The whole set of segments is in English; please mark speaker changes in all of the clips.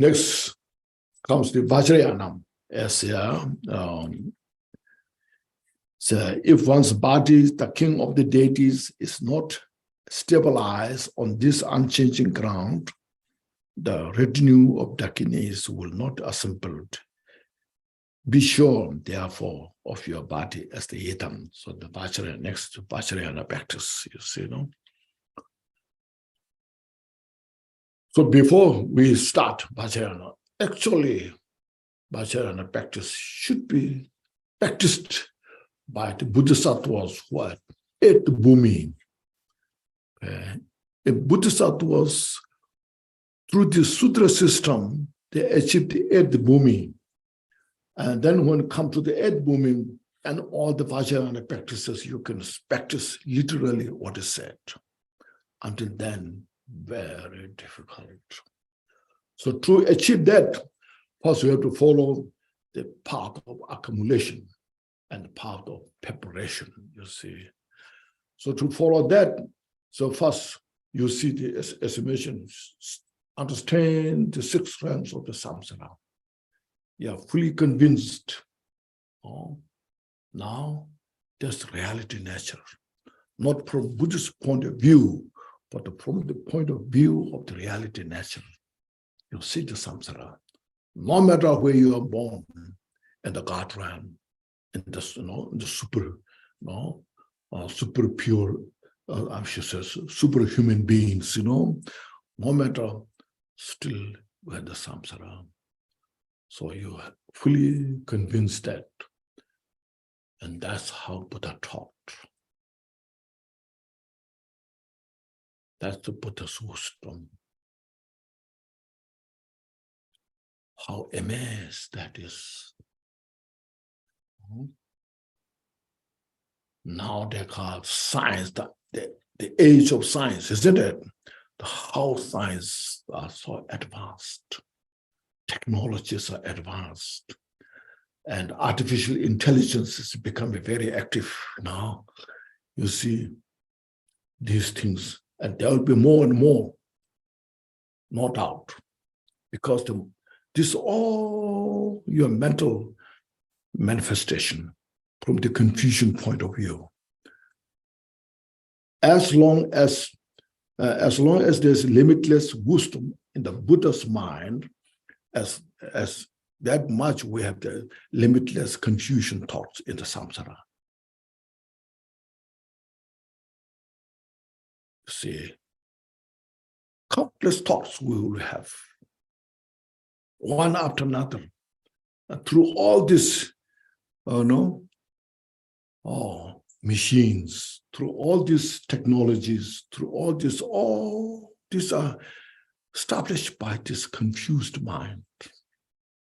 Speaker 1: Next comes the Vajrayanam. So if one's body, the king of the deities, is not stabilized on this unchanging ground, the retinue of Dakinis will not assemble. Be sure, therefore, of your body as the Yetam. So the Vajrayana, next to Vajrayana practice, you see, no? So before we start Vajrayana, actually, Vajrayana practice should be practiced by the Bodhisattvas who are at the Bhumi. In Bodhisattvas, through the Sutra system, they achieved the eighth Bhumi. And then when it comes to the eighth Bhumi and all the Vajrayana practices, you can practice literally what is said. Until then, very difficult. So to achieve that, first you have to follow the path of accumulation and the path of preparation, you see. So to follow that, so first you see the, as you mentioned, understand the 6 realms of the samsara. You are fully convinced. Oh, now that's reality nature. Not from Buddhist point of view, but from the point of view of the reality nature. You see the samsara. No matter where you are born, in the God realm, in the, in the super, super pure, she says, superhuman beings, no matter, still we are the samsara. So you are fully convinced that. And that's how Buddha taught. That's the Buddha's wisdom. How amazed that is. Now they call science, the age of science, isn't it? How science are so advanced. Technologies are advanced. And artificial intelligence is becoming very active now. You see these things. And there will be more and more, no doubt. Because this all your mental manifestation from the Confucian point of view. As long as there's limitless wisdom in the Buddha's mind, as that much we have the limitless Confucian thoughts in the samsara. See, countless thoughts we will have, one after another, and through all this, machines, through all these technologies, through all these are established by this confused mind.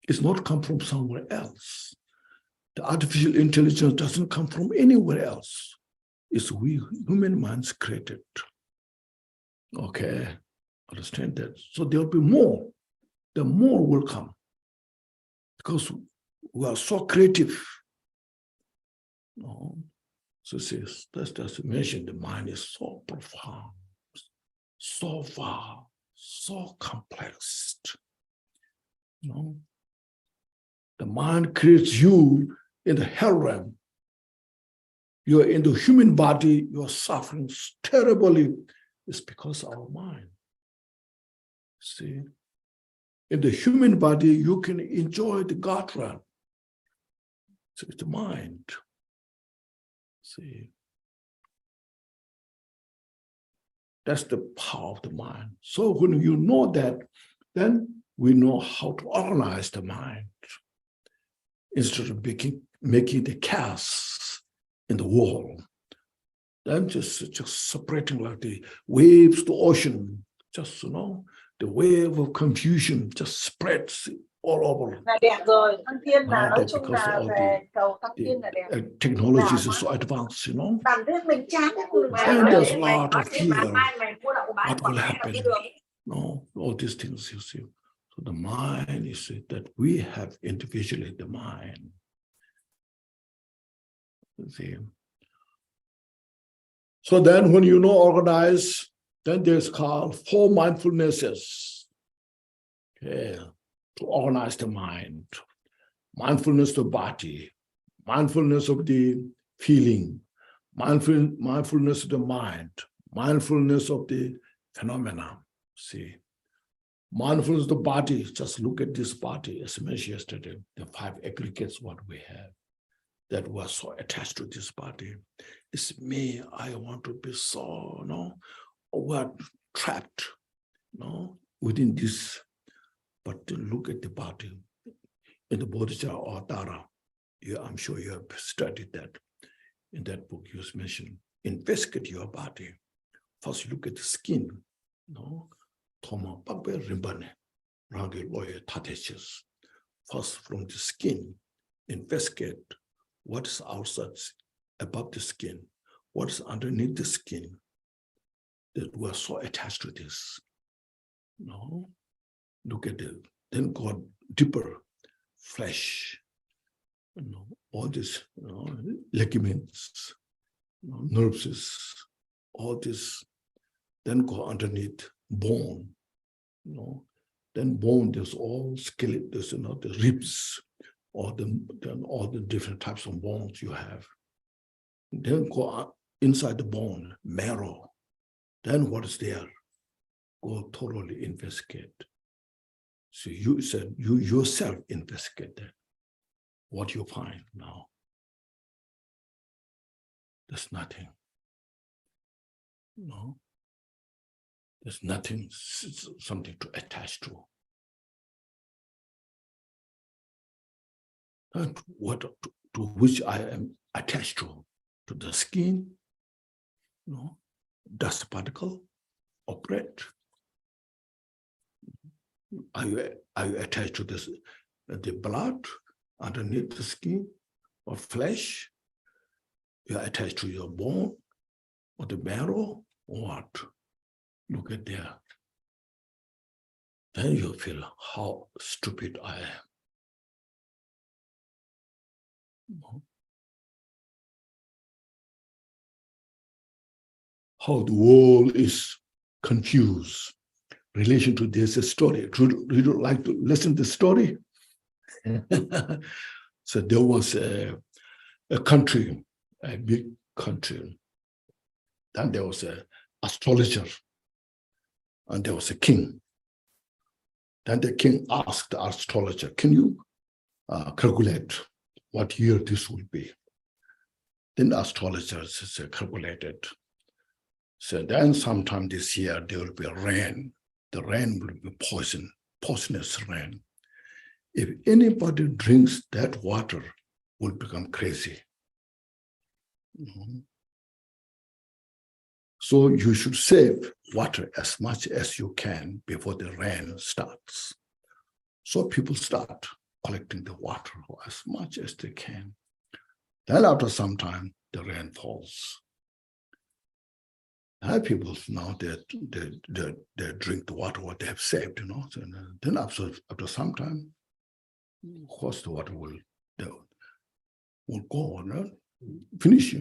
Speaker 1: It's not come from somewhere else. The artificial intelligence doesn't come from anywhere else. It's we human minds created. Okay, understand that. So there'll be more. The more will come. Because we are so creative. So that's mentioned, the mind is so profound, so far, so complex. The mind creates you in the hell realm. You're in the human body, you're suffering terribly. It's because of our mind. See? In the human body, you can enjoy the God realm. So it's the mind. See? That's the power of the mind. So when you know that, then we know how to organize the mind. Instead of making the chaos in the world, then just separating like the waves to ocean, just, the wave of confusion just spreads all over. Because all the technologies are so advanced, And there's a lot of fear. What will happen? All these things, you see. So the mind is that we have individually the mind. You see. So then when you organize, then there's called 4 mindfulnesses. Okay. to organize the mind, mindfulness of the body, mindfulness of the feeling, mindfulness of the mind, mindfulness of the phenomena. See, mindfulness of the body, just look at this body, as mentioned yesterday, the 5 aggregates what we have that were so attached to this body. It's me, I want to be so, we're trapped, within this. But to look at the body, in the Bodhisattva or Dara, I'm sure you have studied that in that book you mentioned. Investigate your body. First, look at the skin. First, from the skin, investigate what is outside, above the skin, what is underneath the skin, that we're so attached to this. Look at it. Then go deeper, flesh, all this, ligaments, nerves, all this. Then go underneath bone, Then bone, there's all skeleton, there's the ribs, then all the different types of bones you have. Then go inside the bone, marrow. Then what is there? Go thoroughly investigate. So you said you yourself investigate that. What you find now? There's nothing. There's nothing, something to attach to. And what to which I am attached to the skin, dust particle, or bread. Are you attached to this, the blood underneath the skin or flesh? You are attached to your bone or the marrow or what? Look at there. Then you feel how stupid I am. How the world is confused. Relation to this story. Would you like to listen to the story? So there was a country, a big country. Then there was an astrologer, and there was a king. Then the king asked the astrologer, can you calculate what year this will be? Then the astrologer calculated. So then sometime this year there will be rain. The rain will be poisonous rain. If anybody drinks that water, will become crazy. So you should save water as much as you can before the rain starts. So people start collecting the water as much as they can. Then after some time, the rain falls. People now they drink the water what they have saved, So, then after some time, of course the water will go on, finish,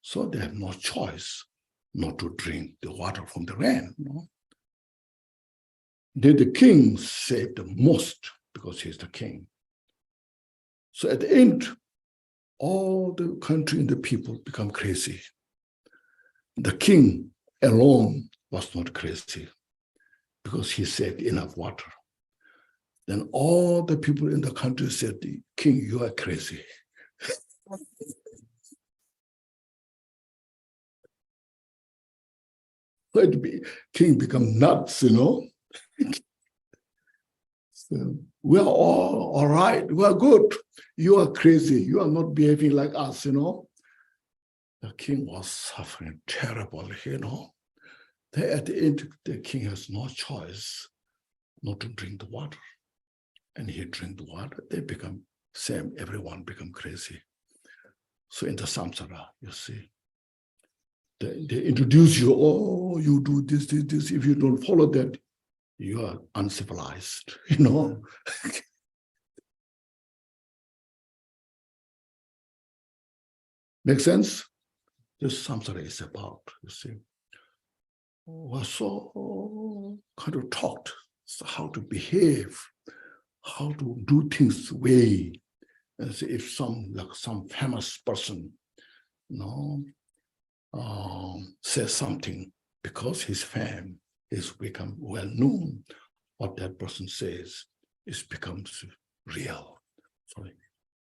Speaker 1: So they have no choice not to drink the water from the rain. Then the king saved the most because he's the king. So at the end, all the country and the people become crazy. The king alone was not crazy because he saved enough water. Then all the people in the country said, King, you are crazy. King become nuts, So we are all right, we are good. You are crazy, you are not behaving like us, The king was suffering terribly, Then at the end, the king has no choice not to drink the water. And he drink the water, they become same, everyone become crazy. So in the samsara, you see, they introduce you, you do this. If you don't follow that, you are uncivilized, Make sense? This samsara is about, you see. We're so kind of taught how to behave, how to do things way, as if some famous person, says something, because his fame is become well known. What that person says becomes real. So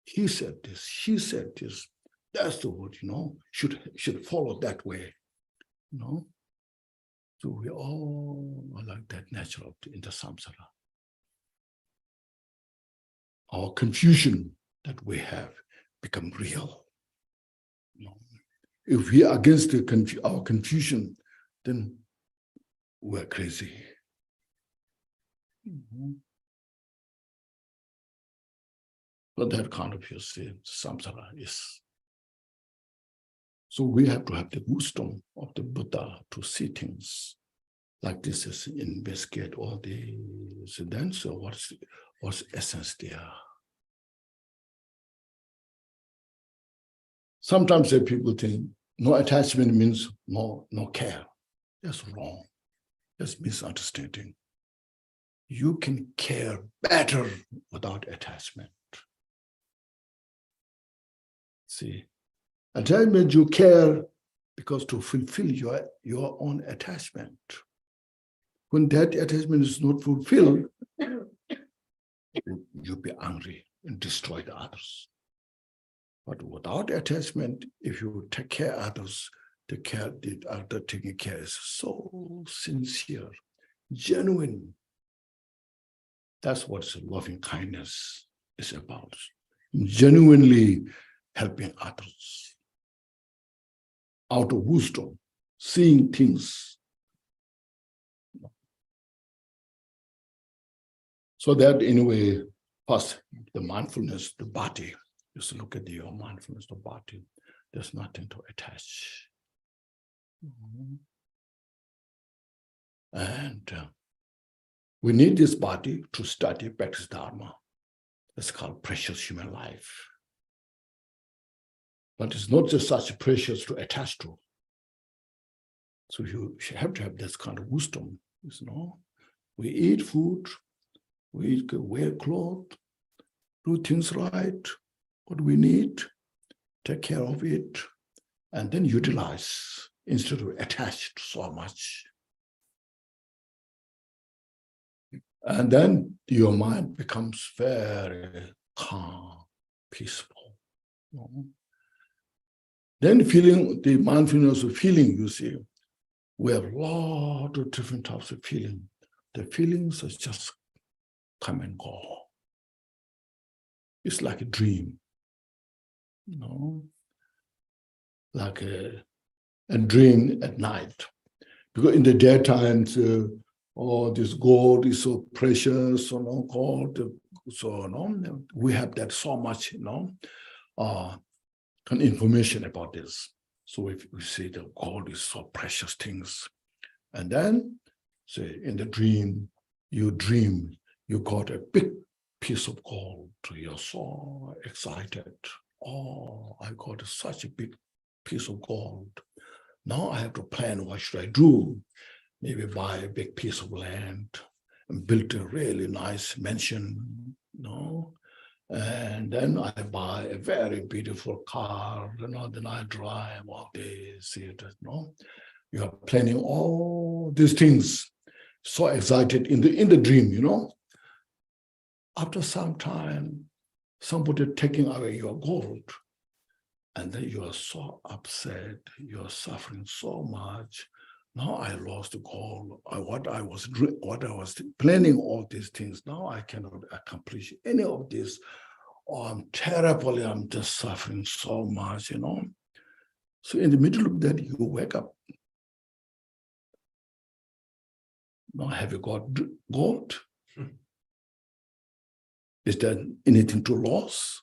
Speaker 1: he said this, she said this. That's the word, should follow that way, So we all are like that natural in the samsara. Our confusion that we have become real. If we are against our confusion, then we're crazy. But that kind of, samsara is. So we have to have the wisdom of the Buddha to see things like this, is investigate all these. Then, so what's essence there? Sometimes people think no attachment means no care. That's wrong. That's misunderstanding. You can care better without attachment. See, attachment, you care because to fulfill your own attachment. When that attachment is not fulfilled, you'll be angry and destroy the others. But without attachment, if you take care of others, the other taking care is so sincere, genuine. That's what loving kindness is about. Genuinely helping others. Out of wisdom, seeing things. So that in a way, first, the mindfulness, the body. Just look at your mindfulness, the body. There's nothing to attach. And we need this body to study, practice Dharma. It's called precious human life. But it's not just such precious to attach to. So you have to have this kind of wisdom. We eat food, we wear clothes, do things right, what we need, take care of it, and then utilize instead of attached so much. And then your mind becomes very calm, peaceful. Then feeling, the mindfulness of feeling, you see, we have a lot of different types of feeling. The feelings are just come and go. It's like a dream, like a dream at night. Because in the daytime, this gold is so precious, gold. So we have that so much, information about this. So if we say the gold is so precious things, and then say in the dream, you got a big piece of gold. You're so excited. Oh, I got such a big piece of gold. Now I have to plan, what should I do? Maybe buy a big piece of land and build a really nice mansion, and then I buy a very beautiful car, then I drive all day, You are planning all these things, so excited in the dream, After some time, somebody taking away your gold, and then you are so upset, you are suffering so much. Now I lost the goal. What I was planning, all these things. Now I cannot accomplish any of this. Oh, I'm just suffering so much, So in the middle of that, you wake up. Now have you got gold? Is there anything to lose?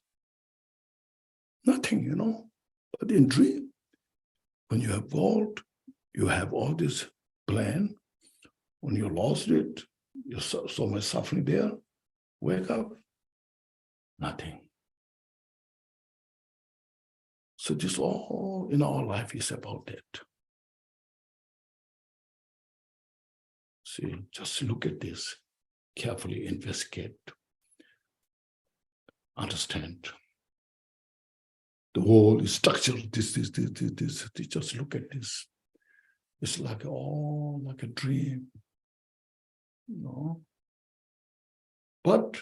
Speaker 1: Nothing, But in dream, when you have gold, you have all this plan. When you lost it, you're so much suffering there. Wake up, nothing. So this all in our life is about that. See, just look at this, carefully investigate. understand. The whole structure, this. Just look at this. It's like like a dream, But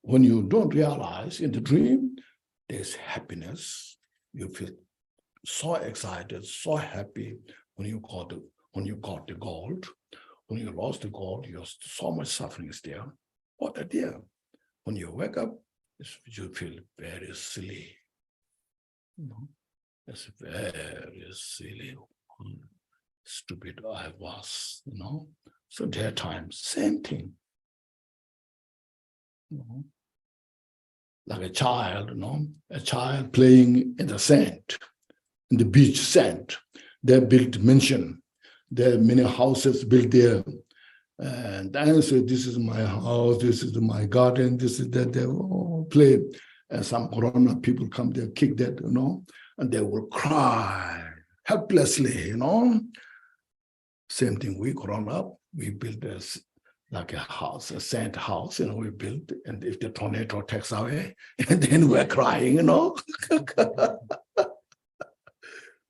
Speaker 1: when you don't realize in the dream, there's happiness. You feel so excited, so happy when you got the gold. When you lost the gold, so much suffering is there. What a dear. When you wake up, you feel very silly. It's very silly. Stupid I was, So that time, same thing. Like a child, a child playing in the sand, in the beach sand. They built mansion. There are many houses built there. And then say, this is my house, this is my garden, this is that. They all play. And some corona people come there, kick that, and they will cry helplessly, Same thing, we grown up, we built this like a house, a sand house, we built, and if the tornado takes away, and then we're crying,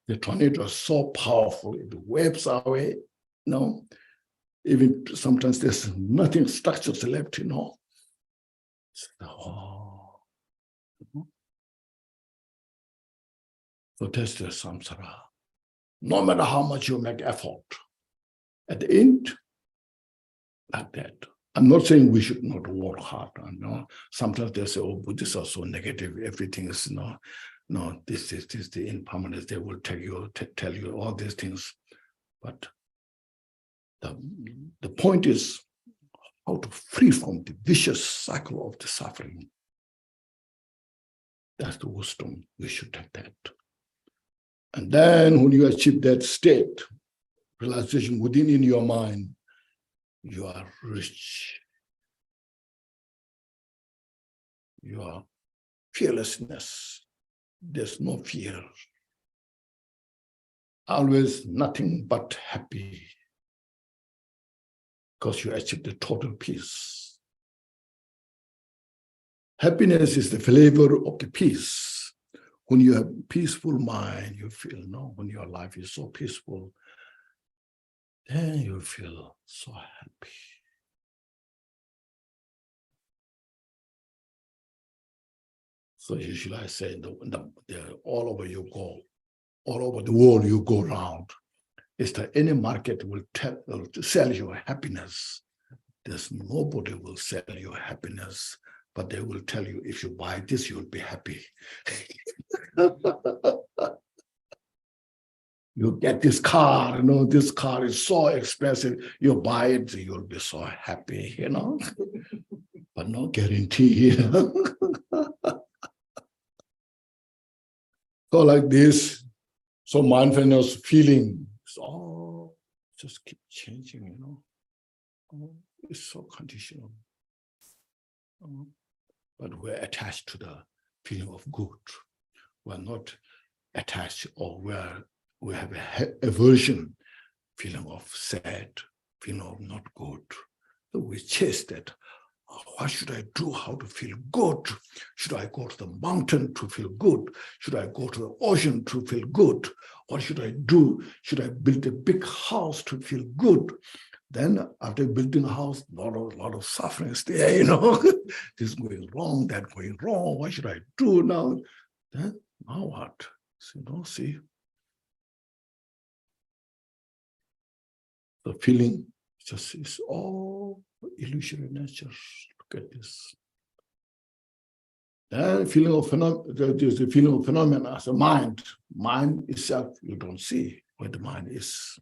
Speaker 1: The tornado is so powerful, it wipes away, Even sometimes there's nothing structures left, So that's the samsara. No matter how much you make effort, at the end, like that. I'm not saying we should not work hard. Sometimes they say, oh, Buddhists are so negative. Everything is this is the impermanence. They will tell you all these things. But the point is how to free from the vicious cycle of the suffering. That's the wisdom. We should take that. And then when you achieve that state, realization within in your mind, you are rich. Your fearlessness, there's no fear. Always nothing but happy. Because you achieve the total peace. Happiness is the flavor of the peace. When you have peaceful mind, you feel, when your life is so peaceful, then you feel so happy. So usually I say, all over you go, all over the world you go around, is that any market will sell you happiness. There's nobody will sell you happiness, but they will tell you, if you buy this, you'll be happy. You get this car, this car is so expensive. You buy it, you'll be so happy, but no guarantee. So like this, so mindfulness feeling, just keep changing, It's so conditional. But we're attached to the feeling of good. We're not attached, or we have a aversion, feeling of sad, feeling of not good. So we chase that. What should I do? How to feel good? Should I go to the mountain to feel good? Should I go to the ocean to feel good? What should I do? Should I build a big house to feel good? Then after building a house, a lot of suffering is there, This is going wrong, that going wrong. What should I do now? Then now what? See. The feeling just is all illusory nature. Look at this. Then feeling of there's the feeling of phenomena as a mind. Mind itself, you don't see where the mind is.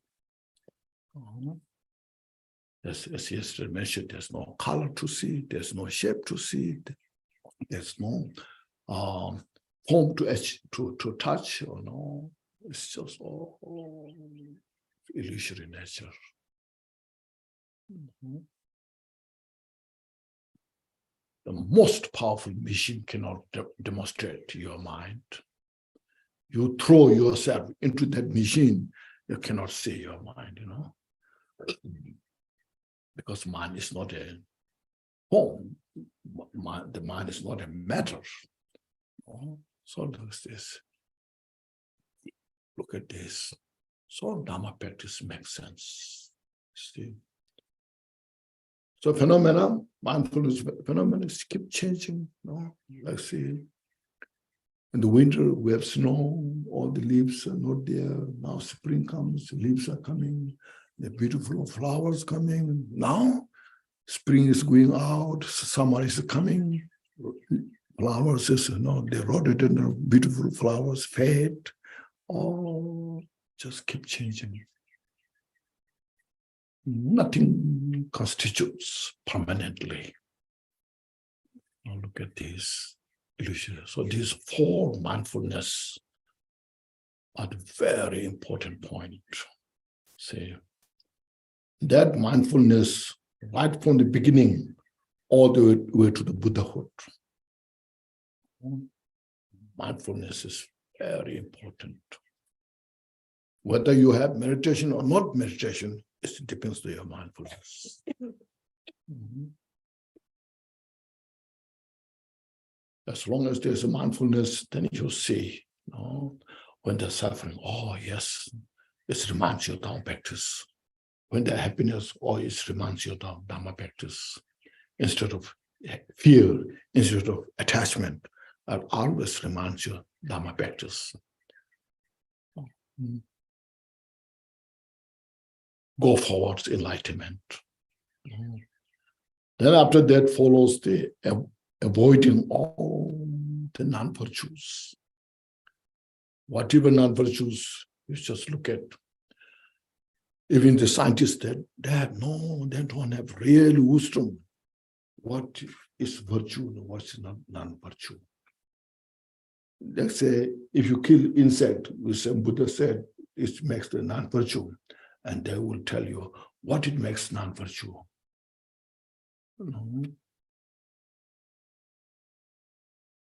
Speaker 1: As yesterday mentioned, there's no color to see, there's no shape to see, there's no form to touch, it's just all illusory nature. The most powerful machine cannot demonstrate your mind. You throw yourself into that machine, you cannot see your mind, Because mind is not a home. the mind is not a matter. So look this. Look at this. So Dharma practice makes sense. See? So phenomena, mindfulness phenomena keep changing. Like see, in the winter we have snow, all the leaves are not there. Now spring comes, the leaves are coming, the beautiful flowers coming. Now spring is going out, summer is coming. Flowers is, they rotted and beautiful flowers fade. All just keep changing. Nothing constitutes permanently. Now look at this illusion. So these four mindfulness are the very important point. Say that mindfulness right from the beginning all the way to the Buddhahood. Mindfulness is very important. Whether you have meditation or not meditation, it depends on your mindfulness. As long as there's a mindfulness, then you see, when they're suffering, oh yes, it reminds you of Dharma practice. When they're happiness, oh, it reminds you of Dharma practice. Instead of fear, instead of attachment, it always reminds you of Dharma practice. Go forward to enlightenment. Then after that follows the avoiding all the non-virtues. Whatever non-virtues, you just look at. Even the scientists, they don't have real wisdom. What is virtue and what's non-virtue? Let's say if you kill insect, which Buddha said, it makes the non-virtue. And they will tell you what it makes non-virtue.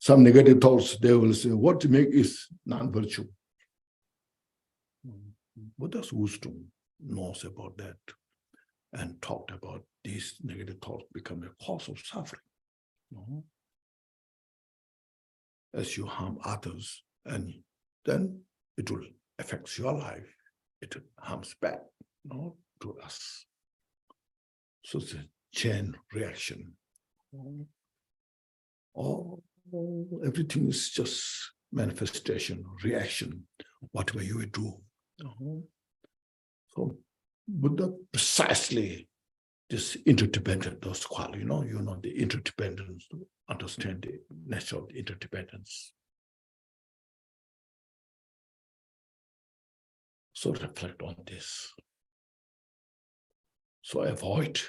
Speaker 1: Some negative thoughts, they will say, what make is non-virtue? Buddha's wisdom knows about that and talked about these negative thoughts become a cause of suffering. As you harm others, and then it will affect your life. It harms back to us. So it's a chain reaction. Everything is just manifestation, reaction, whatever you do. So Buddha precisely this interdependent, those qualities, the interdependence, to understand the nature of the interdependence. So reflect on this. So avoid,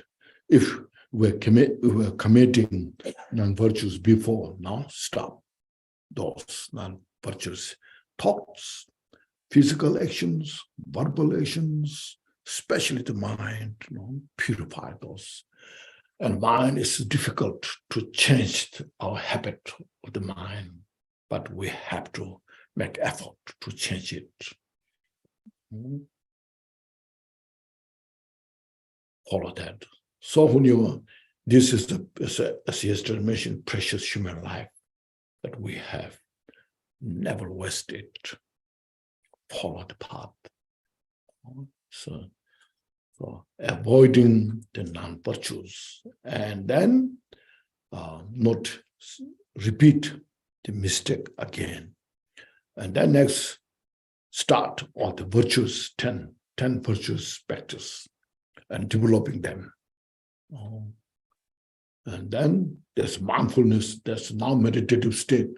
Speaker 1: if we're committing non-virtues before, now stop those non-virtuous thoughts, physical actions, verbal actions, especially the mind, purify those. And mind is difficult to change our habit of the mind, but we have to make effort to change it. Follow that. So when this is as yesterday mentioned, precious human life that we have. Never waste it. Follow the path. So avoiding the non-virtues, and then not repeat the mistake again. And then next, start all the virtues, 10 virtues practice, and developing them. And then there's mindfulness, there's now meditative state.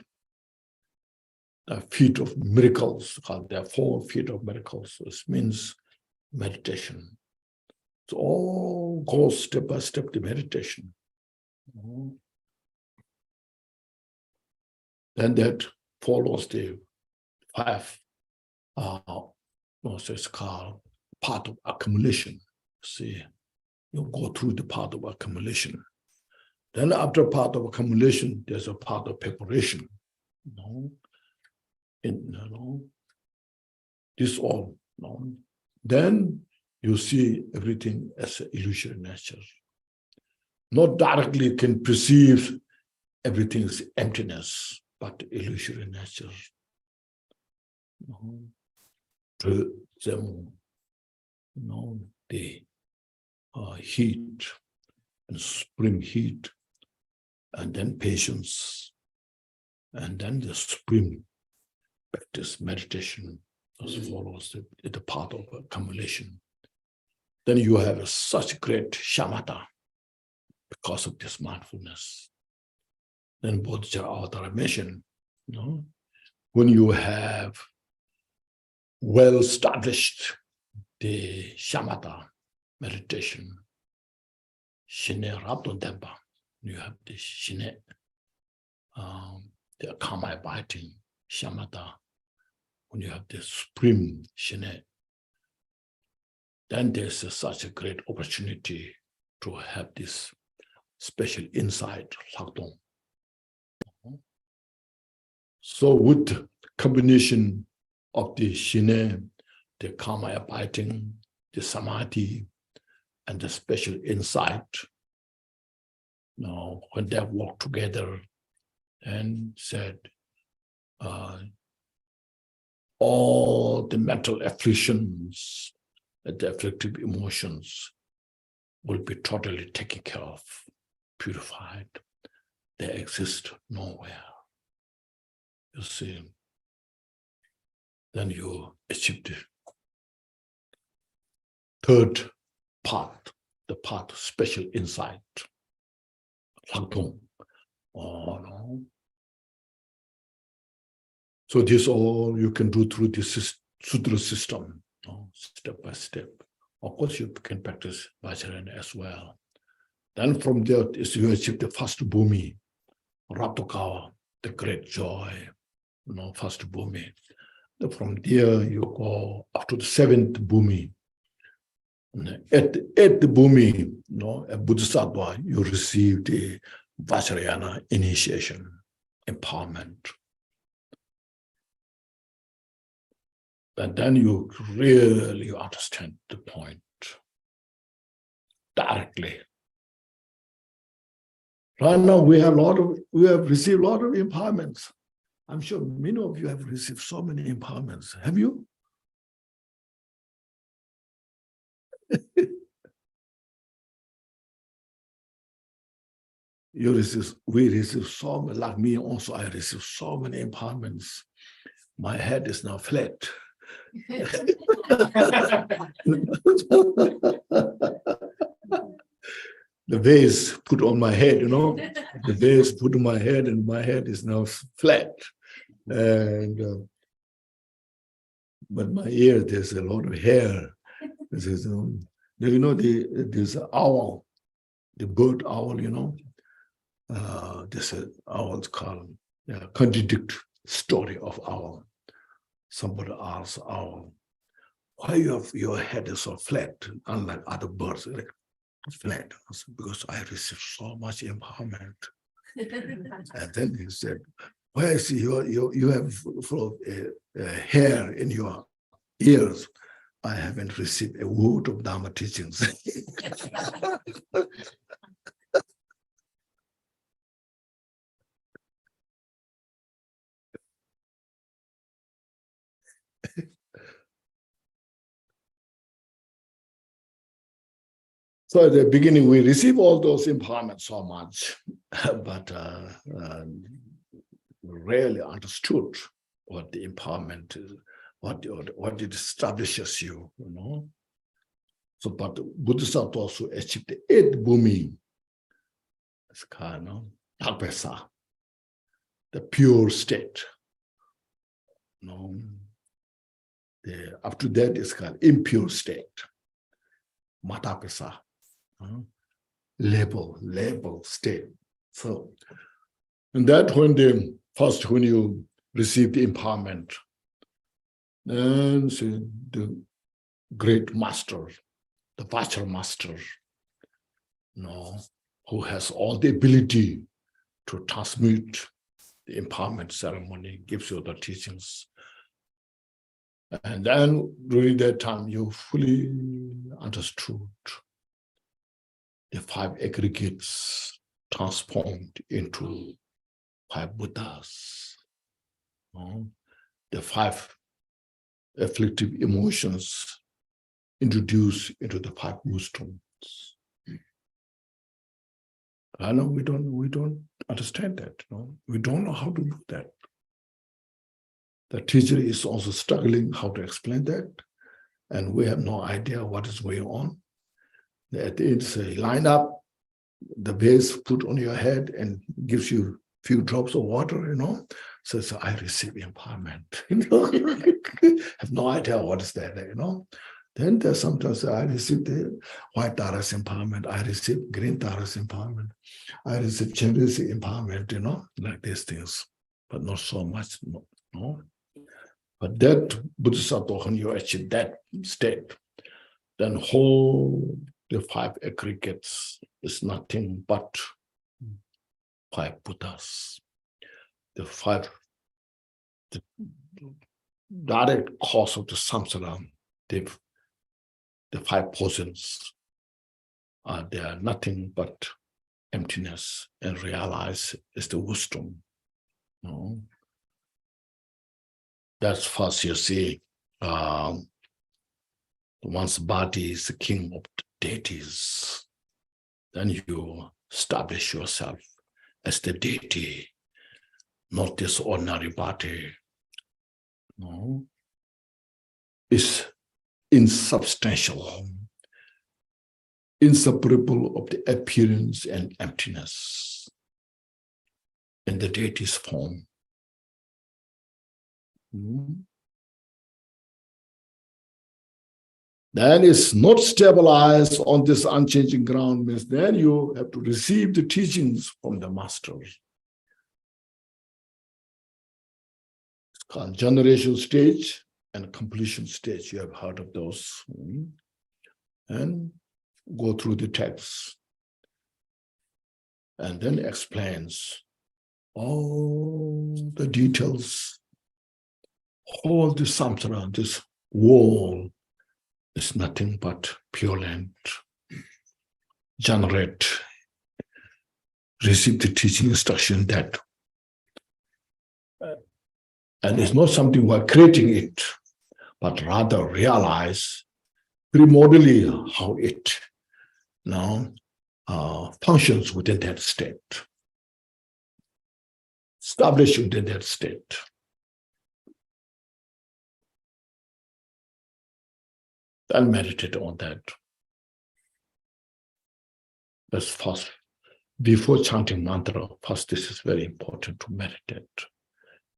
Speaker 1: The feet of miracles, there are 4 feet of miracles. This means meditation. So all goes step by step to meditation. Then that follows the 5, it's called path of accumulation. See, you go through the path of accumulation. Then after path of accumulation, there's a path of preparation. This all. Then you see everything as an illusory nature. Not directly can perceive everything is emptiness, but illusory nature. To them, the heat and supreme heat, and then patience, and then the supreme practice, meditation, as follows the path of accumulation. Then you have such great shamatha because of this mindfulness. Then Bodhicitta Avatara mentioned, when you have well established the shamatha meditation, shine rabdon tempa, you have the shine, the karma abiding shamatha, when you have the supreme shine, then there's such a great opportunity to have this special insight, lakdong. So with combination of the shine, the karma abiding, the samadhi, and the special insight, when they walk together and said, all the mental afflictions, the afflictive emotions will be totally taken care of, purified. They exist nowhere. You see, then you achieve the third path, the path of special insight. So this all you can do through this sutra system, step by step. Of course, you can practice Vajrayana as well. Then from there, you achieve the first bhumi, Raptokawa, the great joy, first bhumi. From there, you go up to the seventh bhumi. At the bhumi, at Bodhisattva, you receive the Vajrayana initiation, empowerment. And then you really understand the point directly. Right now, we have received a lot of empowerments. I'm sure many of you have received so many empowerments. Have you? We receive so many, like me also, I received so many empowerments. My head is now flat. The vase put on my head, the vase put on my head, and my head is now flat. And but my ear, there's a lot of hair. There's an owl, the bird owl, there's an owl called contradict story of owl. Somebody asks owl, why your head is so flat, unlike other birds, like flat? Because I received so much empowerment. And then he said, why is you have full of hair in your ears? I haven't received a word of Dharma teachings. So at the beginning, we receive all those empowerments so much, but rarely understood what the empowerment is, what it establishes you, So, but Bodhisattva also achieved the eighth bhumi. It's kind of tapasa, the pure state. Up to that is called impure state, matapasa. Label state. So, and that when you receive the empowerment, then the great master, the Vajra master, who has all the ability to transmute the empowerment ceremony, gives you the teachings. And then during that time, you fully understood the five aggregates transformed into 5 Buddhas, the 5 afflictive emotions introduced into the 5 wisdoms. I know we don't understand that. We don't know how to do that. The teacher is also struggling how to explain that, and we have no idea what is going on. At the end, say, line up, the base put on your head and gives you a few drops of water, says, I receive empowerment. Have no idea what is that, Then there's sometimes I receive the white Taras empowerment, I receive green Taras empowerment, I receive Chinese empowerment, like these things, but not so much, no. But that Bodhisattva, when you achieve that state, then whole the 5 aggregates is nothing but 5 Buddhas. The direct cause of the samsara, the 5 poisons, they are nothing but emptiness, and realize is the wisdom. That's first you see, one's body is the king of the deities. Then you establish yourself as the deity, not this ordinary body. It's insubstantial, inseparable of the appearance and emptiness in the deity's form. Then it's not stabilized on this unchanging ground, means then you have to receive the teachings from the masters. It's called generation stage and completion stage. You have heard of those. And go through the text. And then explains all the details. All the samsara, this wall, is nothing but pure land. Generate, receive the teaching instruction that, and it's not something we're creating it, but rather realize primordially how it now functions within that state, established within that state. And meditate on that. That's first. Before chanting mantra, first this is very important to meditate.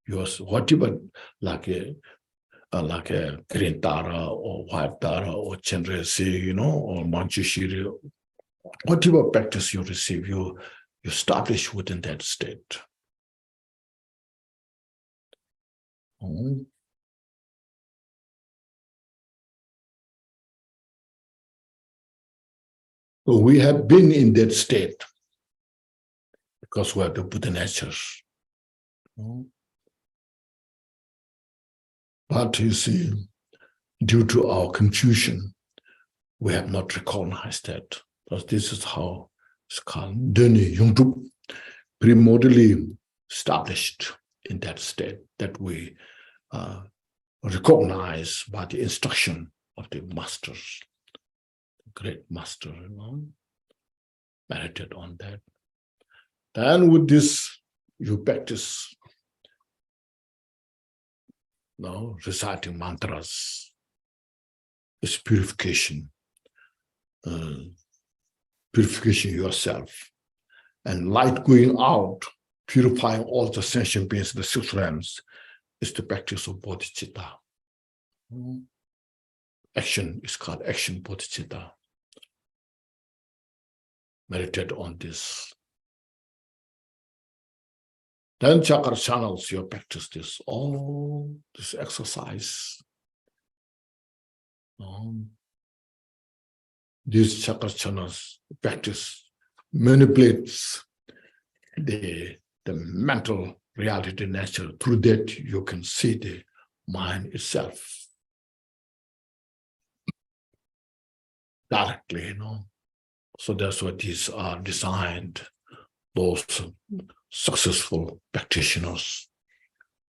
Speaker 1: Yours, whatever, like a green Tara or white Tara or Chenresi, or Manchushiri, whatever practice you receive, you establish within that state. So we have been in that state because we have the Buddha nature. But you see, due to our confusion, we have not recognized that. Because this is how it's called Deni Yungtup, primordially established in that state that we recognize by the instruction of the masters. Great master, meditate on that. Then with this, you practice reciting mantras. It's purification. Purification yourself. And light going out, purifying all the sentient beings, the 6 realms, is the practice of bodhicitta. Action is called action bodhicitta. Meditate on this. Then chakra channels, you practice this, all this exercise. These chakra channels practice manipulates the mental reality nature. Through that, you can see the mind itself directly, So that's what these are designed. Those successful practitioners.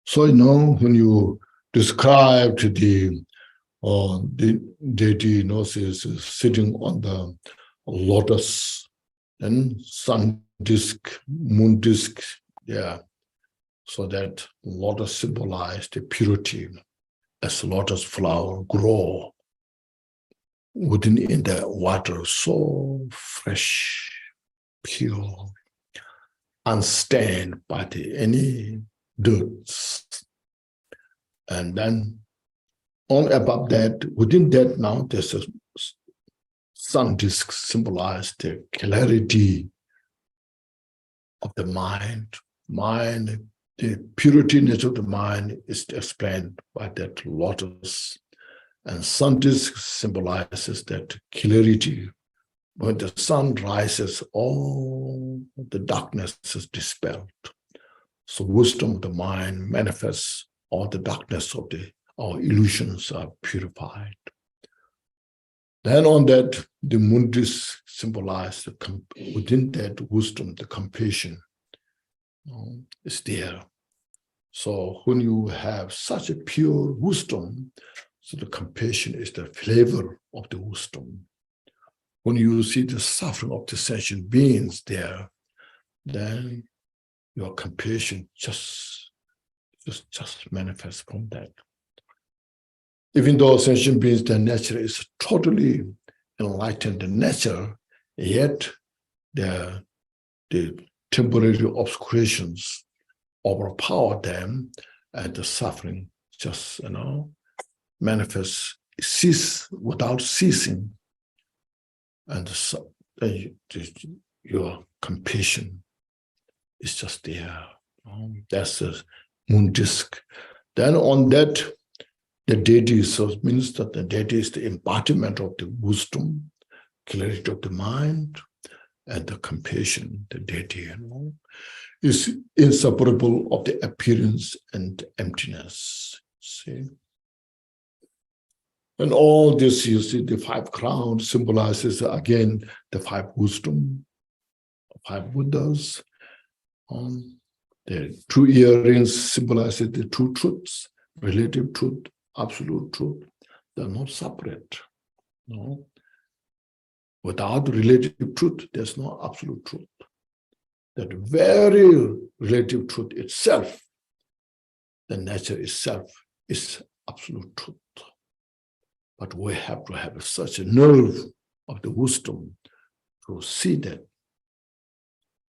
Speaker 1: So, when you describe the deity, is sitting on the lotus, then sun disk, moon disk, so that lotus symbolizes the purity as lotus flower grow in the water, so fresh, pure, unstained by any dirt. And then on above that, within that now, there's a sun disk symbolize the clarity of the mind. The purity nature of the mind is explained by that lotus. And sun disk symbolizes that clarity. When the sun rises, all the darkness is dispelled. So wisdom of the mind manifests all the darkness of our illusions are purified. Then on that, the moon disk symbolizes within that wisdom, the compassion is there. So when you have such a pure wisdom, so the compassion is the flavor of the wisdom. When you see the suffering of the sentient beings there, then your compassion just manifests from that. Even though sentient beings, their nature is totally enlightened nature, yet the temporary obscurations overpower them, and the suffering just manifests, cease without ceasing, and your compassion is just there. That's the moon disk. Then on that, the deity means that the deity is the embodiment of the wisdom, clarity of the mind, and the compassion. The deity, is inseparable of the appearance and emptiness. See? And all this, you see, the 5 crowns symbolizes again the 5 wisdom, 5 Buddhas. The 2 earrings symbolizes the 2 truths, relative truth, absolute truth. They're not separate. No. Without relative truth, there's no absolute truth. That very relative truth itself, the nature itself, is absolute truth. But we have to have such a nerve of the wisdom to see that,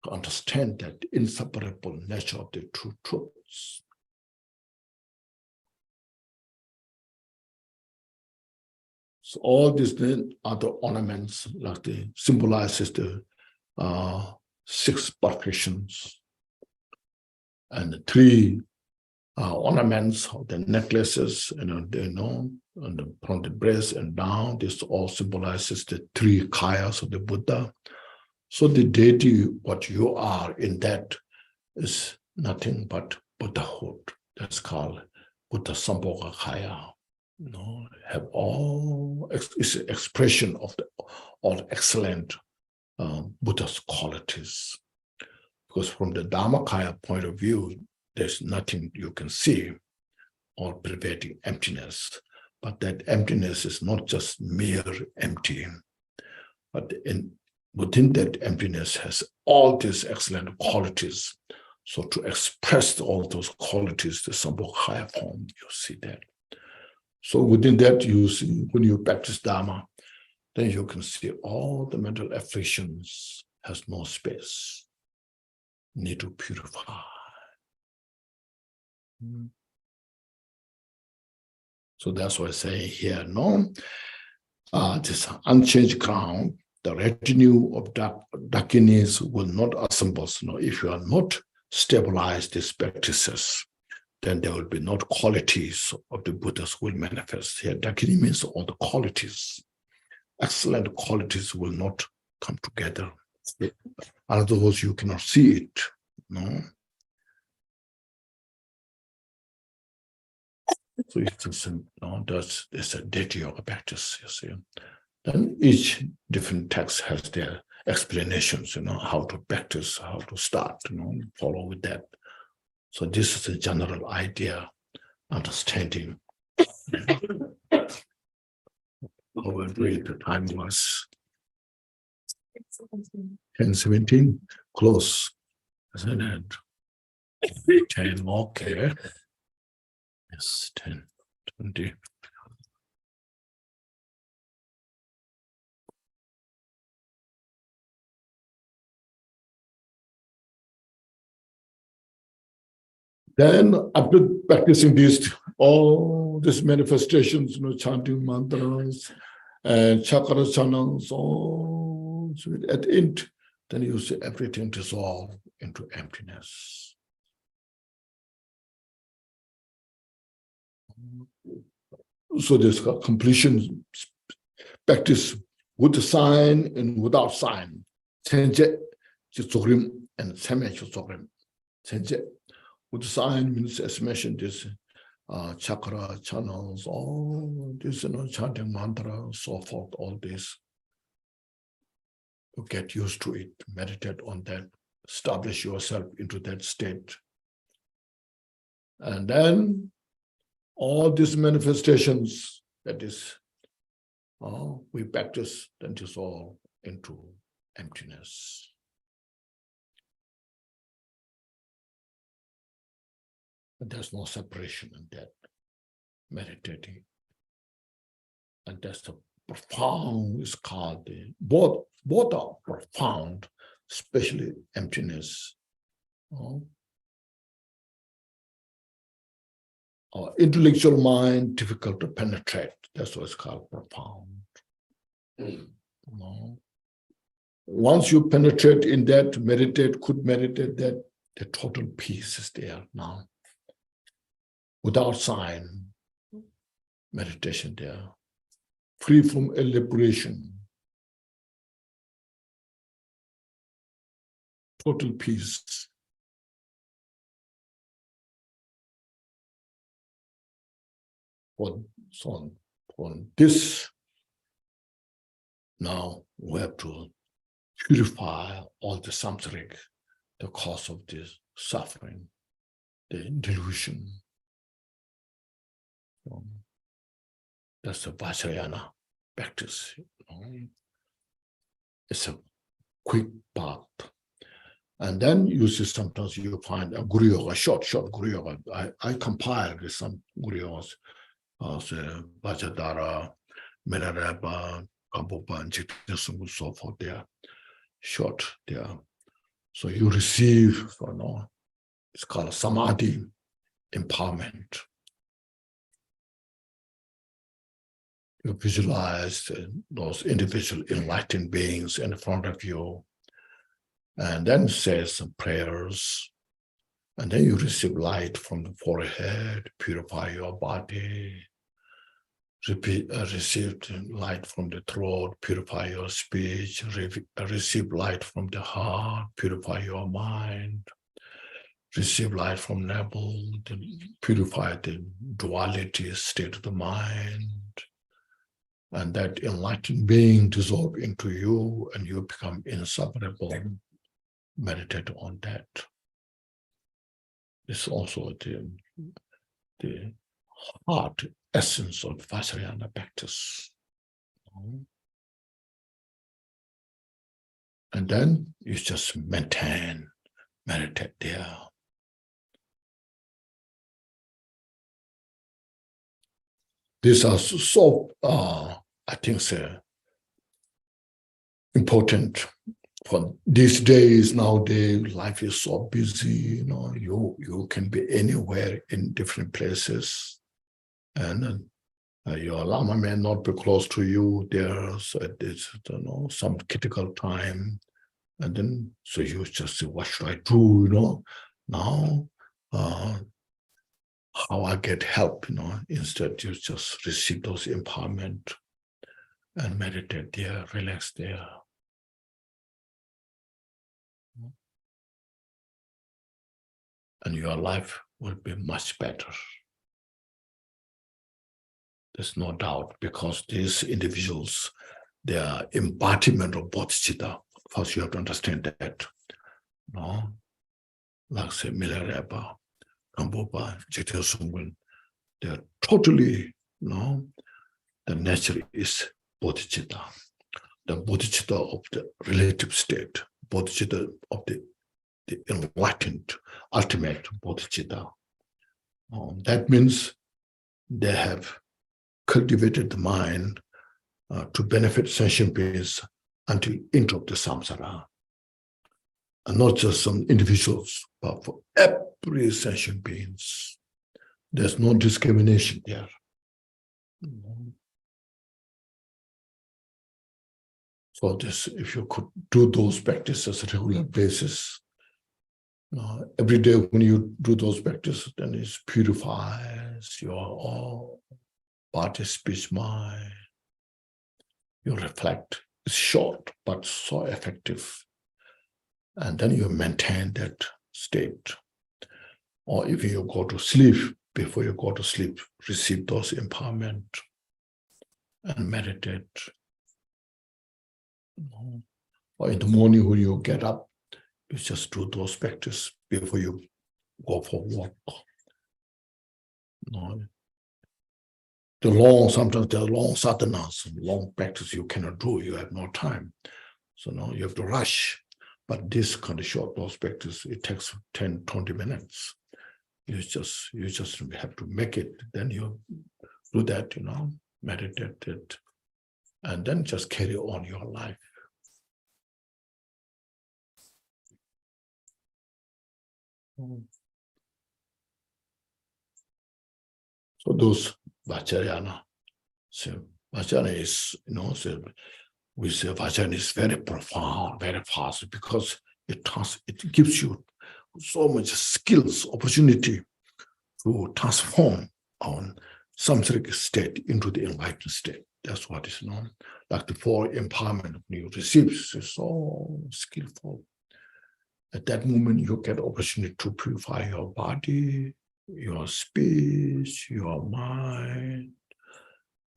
Speaker 1: to understand that inseparable nature of the true truths. So all these other ornaments, like symbolizes the 6 perfections, and the 3 ornaments of the necklaces, and from the breast and down. This all symbolizes the 3 kayas of the Buddha. So the deity, what you are in that, is nothing but Buddhahood. That's called Buddha Sambhoga Kaya. Have all is an expression of all excellent Buddha's qualities. Because from the Dharmakaya point of view, there's nothing you can see, all pervading emptiness. But that emptiness is not just mere empty, but within that emptiness has all these excellent qualities. So to express all those qualities, the Sambhogakaya form, you see that. So within that, you see, when you practice Dharma, then you can see all the mental afflictions has no space, need to purify. So that's why I say here, this unchanged crown, the retinue of Dakinis will not assemble. If you are not stabilized these practices, then there will be not qualities of the Buddhas will manifest. Here, Dakini means all the qualities. Excellent qualities will not come together. In other words, you cannot see it. So it's a deity yoga practice, you see. Then each different text has their explanations, how to practice, how to start, follow with that. So this is a general idea, understanding. Over the time was 10:17, close, isn't it? 10, okay. Yes, 10, 20. Then after practicing all these manifestations, chanting mantras and chakra chanants, so at the end, then you see everything dissolve into emptiness. So this completion practice with the sign and without sign. Senje and Senje. With the sign means, as mentioned, this chakra channels, all this, chanting mantra, so forth, all this. You get used to it, meditate on that, establish yourself into that state. And then all these manifestations, that is, we practice, then dissolve into emptiness. And there's no separation in that, meditating. And that's the profound, is called both are profound, especially emptiness. Our intellectual mind, difficult to penetrate. That's what it's called, profound. Once you penetrate in that, could meditate that, the total peace is there now. Without sign, meditation there. Free from elaboration. Total peace. On this, now we have to purify all the samsaric, the cause of this suffering, the delusion. That's the Vajrayana practice. It's a quick path. And then you see sometimes you find a Guru Yoga, short Guru Yoga. I compiled with some Guru Yogas, Vajradhara, Milaraba, Kambopa, and Jitnasungu, so forth. They are short there. So you receive, it's called Samadhi empowerment. You visualize those individual enlightened beings in front of you, and then say some prayers, and then you receive light from the forehead, purify your body, receive light from the throat, purify your speech, receive light from the heart, purify your mind, receive light from navel, purify the duality state of the mind. And that enlightened being dissolve into you, and you become inseparable. Meditate on that. It's also the heart essence of Vajrayana practice. And then you just meditate there. These are so, I think, important for these days. Nowadays, life is so busy. You can be anywhere in different places, and your Lama may not be close to you. There's some critical time, and then so you just say, "What should I do?" Now. How I get help, instead you just receive those empowerment and meditate there, relax there. And your life will be much better. There's no doubt, because these individuals, they are embodiment of bodhicitta, First, you have to understand that. No? Like say Milarepa, Kambopa, Jitya Sungun, they are totally, no, the nature is bodhicitta. The bodhicitta of the relative state, bodhicitta of the enlightened, ultimate bodhicitta. That means they have cultivated the mind to benefit sentient beings until end of the samsara. And not just some individuals, but for every sentient beings. There's no discrimination there. So this, if you could do those practices on a regular basis, every day when you do those practices, then it purifies your body, speech, mind. You reflect. It's short, but so effective. And then you maintain that state. Or if you go to sleep, before you go to sleep, receive those empowerment and meditate. Or in the morning when you get up, you just do those practices before you go for a walk. Sometimes there are long sadhanas, long practice you cannot do, you have no time. So now you have to rush. But this kind of short those practice, it takes 10, 20 minutes. You just have to make it. Then you do that, meditate it, and then just carry on your life. So those Vajrayana, so Vajrayana is, we say Vajrayana is very profound, very fast, because it gives you so much skills, opportunity to transform our samsaric state into the enlightened state. That's what is known. Like the four empowerment you receive is so skillful. At that moment, you get opportunity to purify your body, your speech, your mind,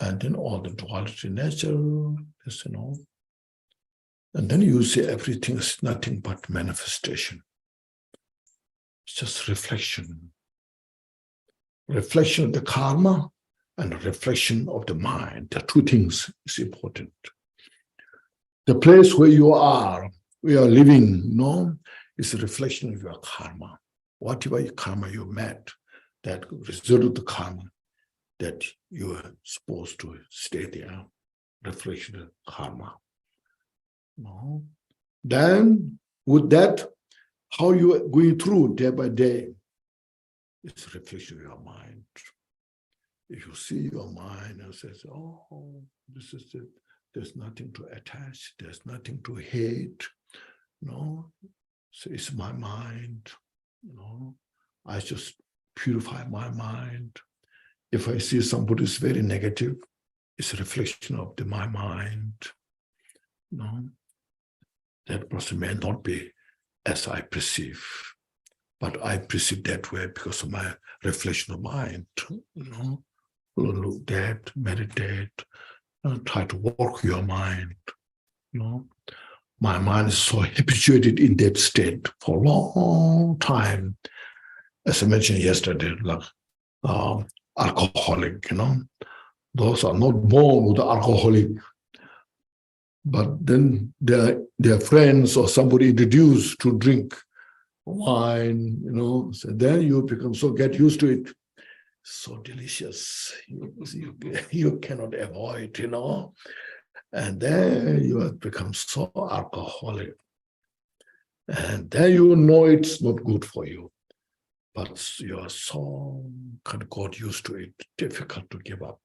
Speaker 1: and then all the duality nature, And then you see everything is nothing but manifestation. It's just reflection. Reflection of the karma and reflection of the mind. The two things is important. The place where you are living, is a reflection of your karma. Whatever karma you met, that result of the karma that you are supposed to stay there, reflection of karma. Then with that, how you are going through day by day, it's a reflection of your mind. If you see your mind and says, oh, this is it, there's nothing to attach, there's nothing to hate, so it's my mind, I just purify my mind. If I see somebody is very negative, it's a reflection of my mind. That person may not be as I perceive, but I perceive that way because of my reflection of mind. Look at, meditate, try to work your mind. My mind is so habituated in that state for a long time. As I mentioned yesterday, like alcoholic, those are not born with the alcoholic, but then their friends or somebody introduced to drink wine, so then you become get used to it. So delicious, you cannot avoid, and then you have become so alcoholic, and then it's not good for you, but you are so kind of got used to it, difficult to give up.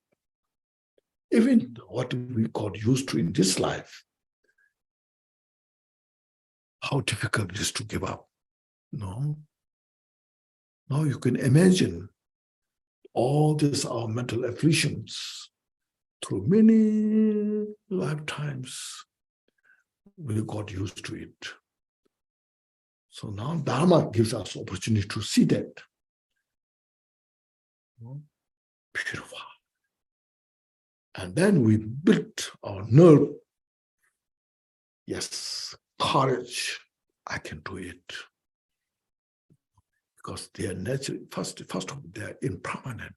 Speaker 1: Even what we got used to in this life, how difficult it is to give up. Now you can imagine all these our mental afflictions through many lifetimes. We got used to it. So now Dharma gives us opportunity to see that. Purify. And then we built our nerve. Yes, courage, I can do it. Because their nature, first of all, they are impermanent.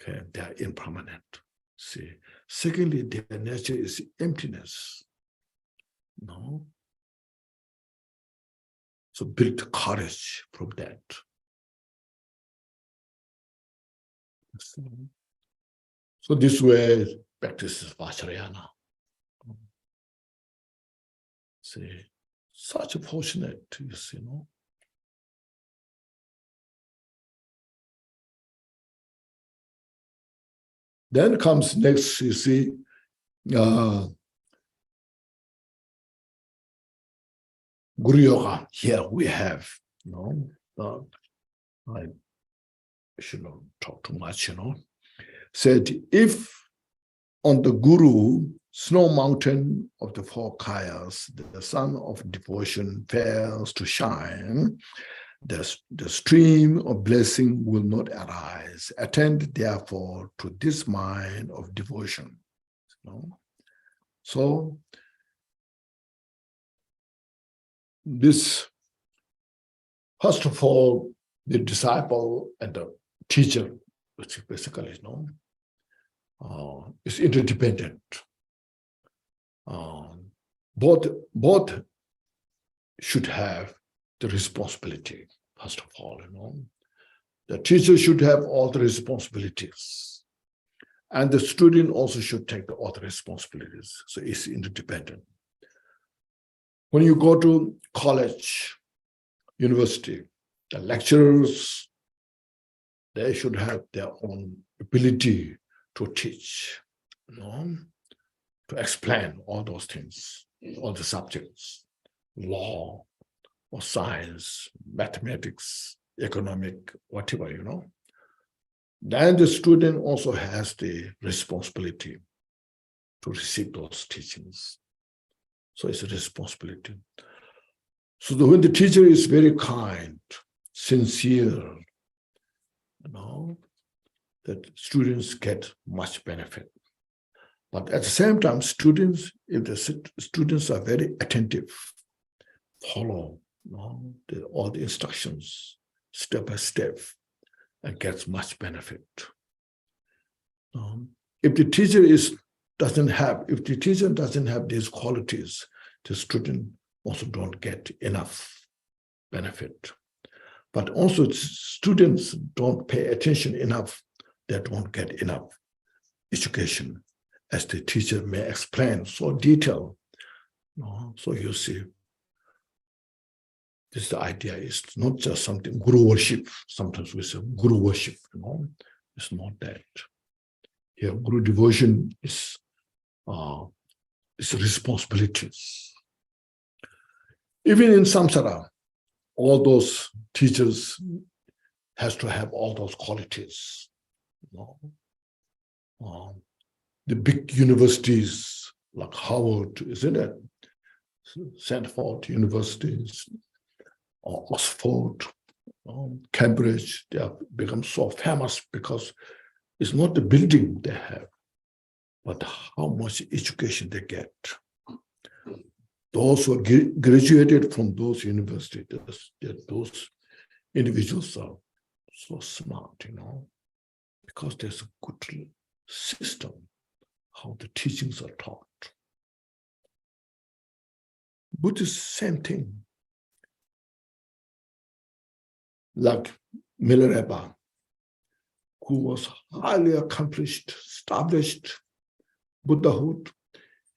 Speaker 1: Okay, they are impermanent. See. Secondly, their nature is emptiness. No. So build courage from that. So this way practices Vajrayana. See, such a fortunate, you see, no? Then comes next, you see, Guru Yoga. Here we have, you know, I should not talk too much, you know. Said, if on the Guru, snow mountain of the four kayas, the sun of devotion fails to shine, the stream of blessing will not arise. Attend, therefore, to this mind of devotion. You know? So, this, first of all, the disciple and the teacher, which basically, you know, is interdependent. Both should have the responsibility, first of all, you know. The teacher should have all the responsibilities. And the student also should take all the responsibilities. So it's interdependent. When you go to college, university, the lecturers, they should have their own ability to teach, you know, to explain all those things, all the subjects, law, or science, mathematics, economic, whatever, you know. Then the student also has the responsibility to receive those teachings. So it's a responsibility. So when the teacher is very kind, sincere, you know, that students get much benefit. But at the same time, students, if the students are very attentive, follow, you know, all the instructions step by step, and gets much benefit. If the teacher doesn't have these qualities, the student also don't get enough benefit. But also students don't pay attention enough, they don't get enough education, as the teacher may explain so detailed. So you see, the idea is not just something guru worship. Sometimes we say guru worship, you know, it's not that. Here, guru devotion is responsibilities. Even in samsara, all those teachers has to have all those qualities. You know? The big universities like Harvard, isn't it? Stanford universities, or Oxford, Cambridge, they have become so famous because it's not the building they have, but how much education they get. Those who are graduated from those universities, those individuals are so smart, you know, because there's a good system, how the teachings are taught. Buddhist, same thing. Like Milarepa, who was highly accomplished, established Buddhahood,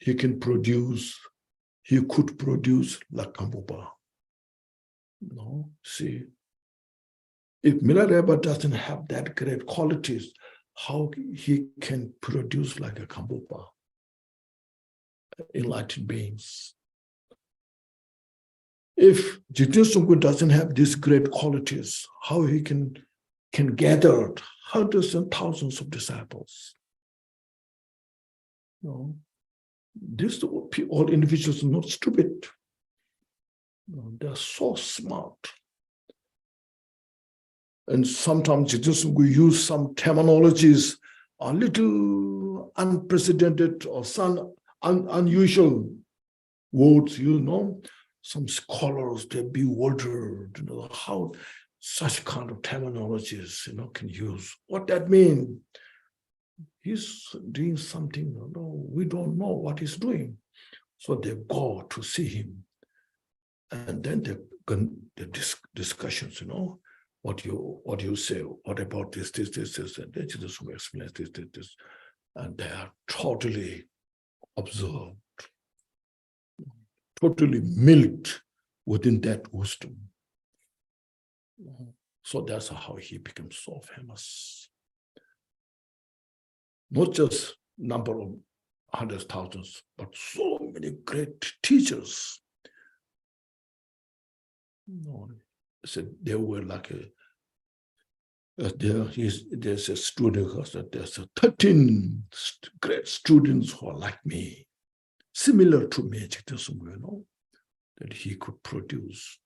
Speaker 1: he could produce like Kambupa. No, see, if Milarepa doesn't have that great qualities, how he can produce like a Kambupa, enlightened beings? If Jitendra Sungku doesn't have these great qualities, how he can gather hundreds and thousands of disciples? No, these all individuals are not stupid. No, they're so smart. And sometimes Jitendra Sungku use some terminologies a little unprecedented or some unusual. words, some scholars, they're bewildered, how such kind of terminologies, can use. What that mean? He's doing something, we don't know what he's doing. So they go to see him. And then the discussions, what you say, what about this, and they just explain this. And they are totally absorbed, totally milked within that wisdom. So that's how he became so famous. Not just number of hundreds, thousands, but so many great teachers. So they were like there's a student, there's 13 great students who are like me, similar to me, that he could produce.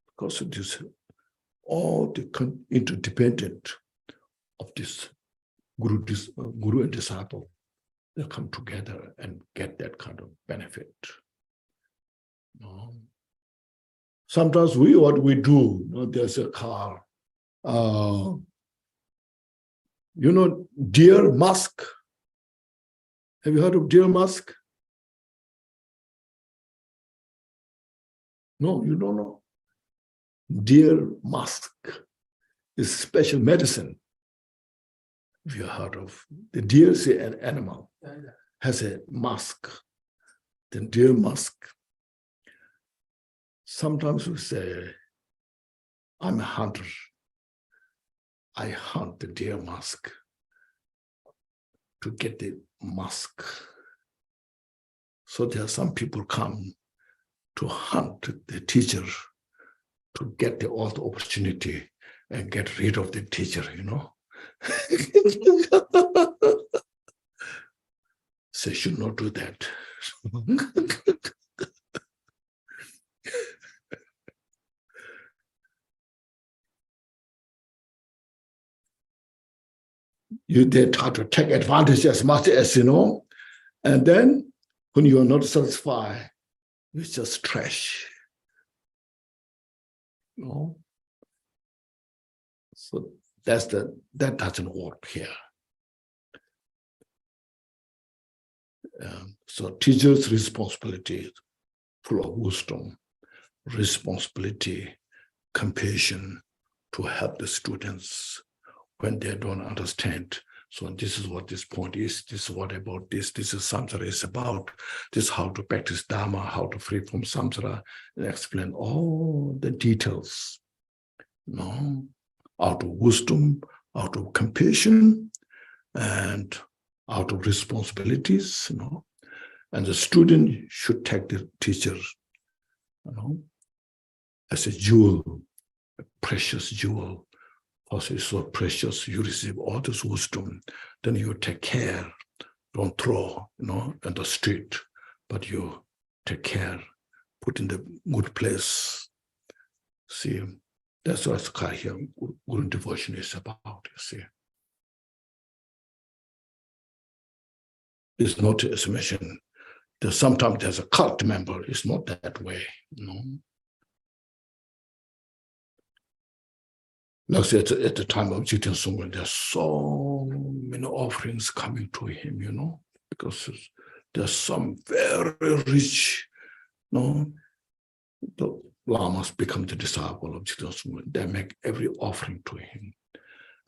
Speaker 1: Because it is all the interdependent of this guru and disciple, they come together and get that kind of benefit. Sometimes what we do, there's a car, Deer Musk. Have you heard of Deer Musk? No, you don't know. Deer musk is special medicine. If you heard of the deer, is an animal, has a musk. The deer musk. Sometimes we say, I'm a hunter. I hunt the deer musk to get the musk. So there are some people come to hunt the teacher to get all the opportunity and get rid of the teacher, So should not do that. They try to take advantage as much as, and then when you are not satisfied, it's just trash. So that doesn't work here. So teachers' responsibility, full of wisdom, responsibility, compassion to help the students when they don't understand. So this is what this point is. This is what about this. This is samsara is about. This is how to practice Dharma, how to free from samsara, and explain all the details. Out of wisdom, out of compassion, and out of responsibilities. And the student should take the teacher, as a jewel, a precious jewel. Also, it's so precious. You receive all this wisdom, then you take care. Don't throw, in the street, but you take care, put in the good place. See, that's what here Guru devotion is about. You see, it's not as mentioned. Sometimes there's a cult member. It's not that way, Like I said, at the time of Jiten Sungren, there's so many offerings coming to him, because there's some very rich, the lamas become the disciple of Jiten Sungren. They make every offering to him.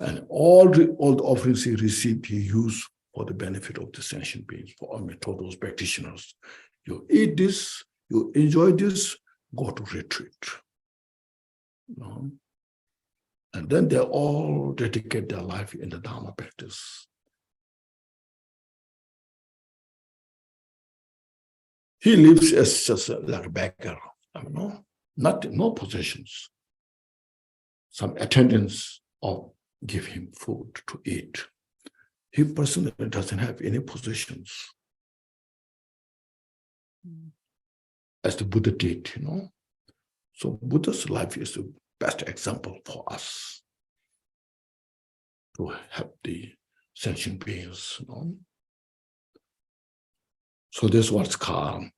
Speaker 1: And all the offerings he received, he used for the benefit of the sentient beings, for all those practitioners. You eat this, you enjoy this, go to retreat. And then they all dedicate their life in the Dharma practice. He lives as just like a beggar, no possessions. Some attendants give him food to eat. He personally doesn't have any possessions. As the Buddha did, So Buddha's life is the best example for us to help the sentient beings, So this was calm.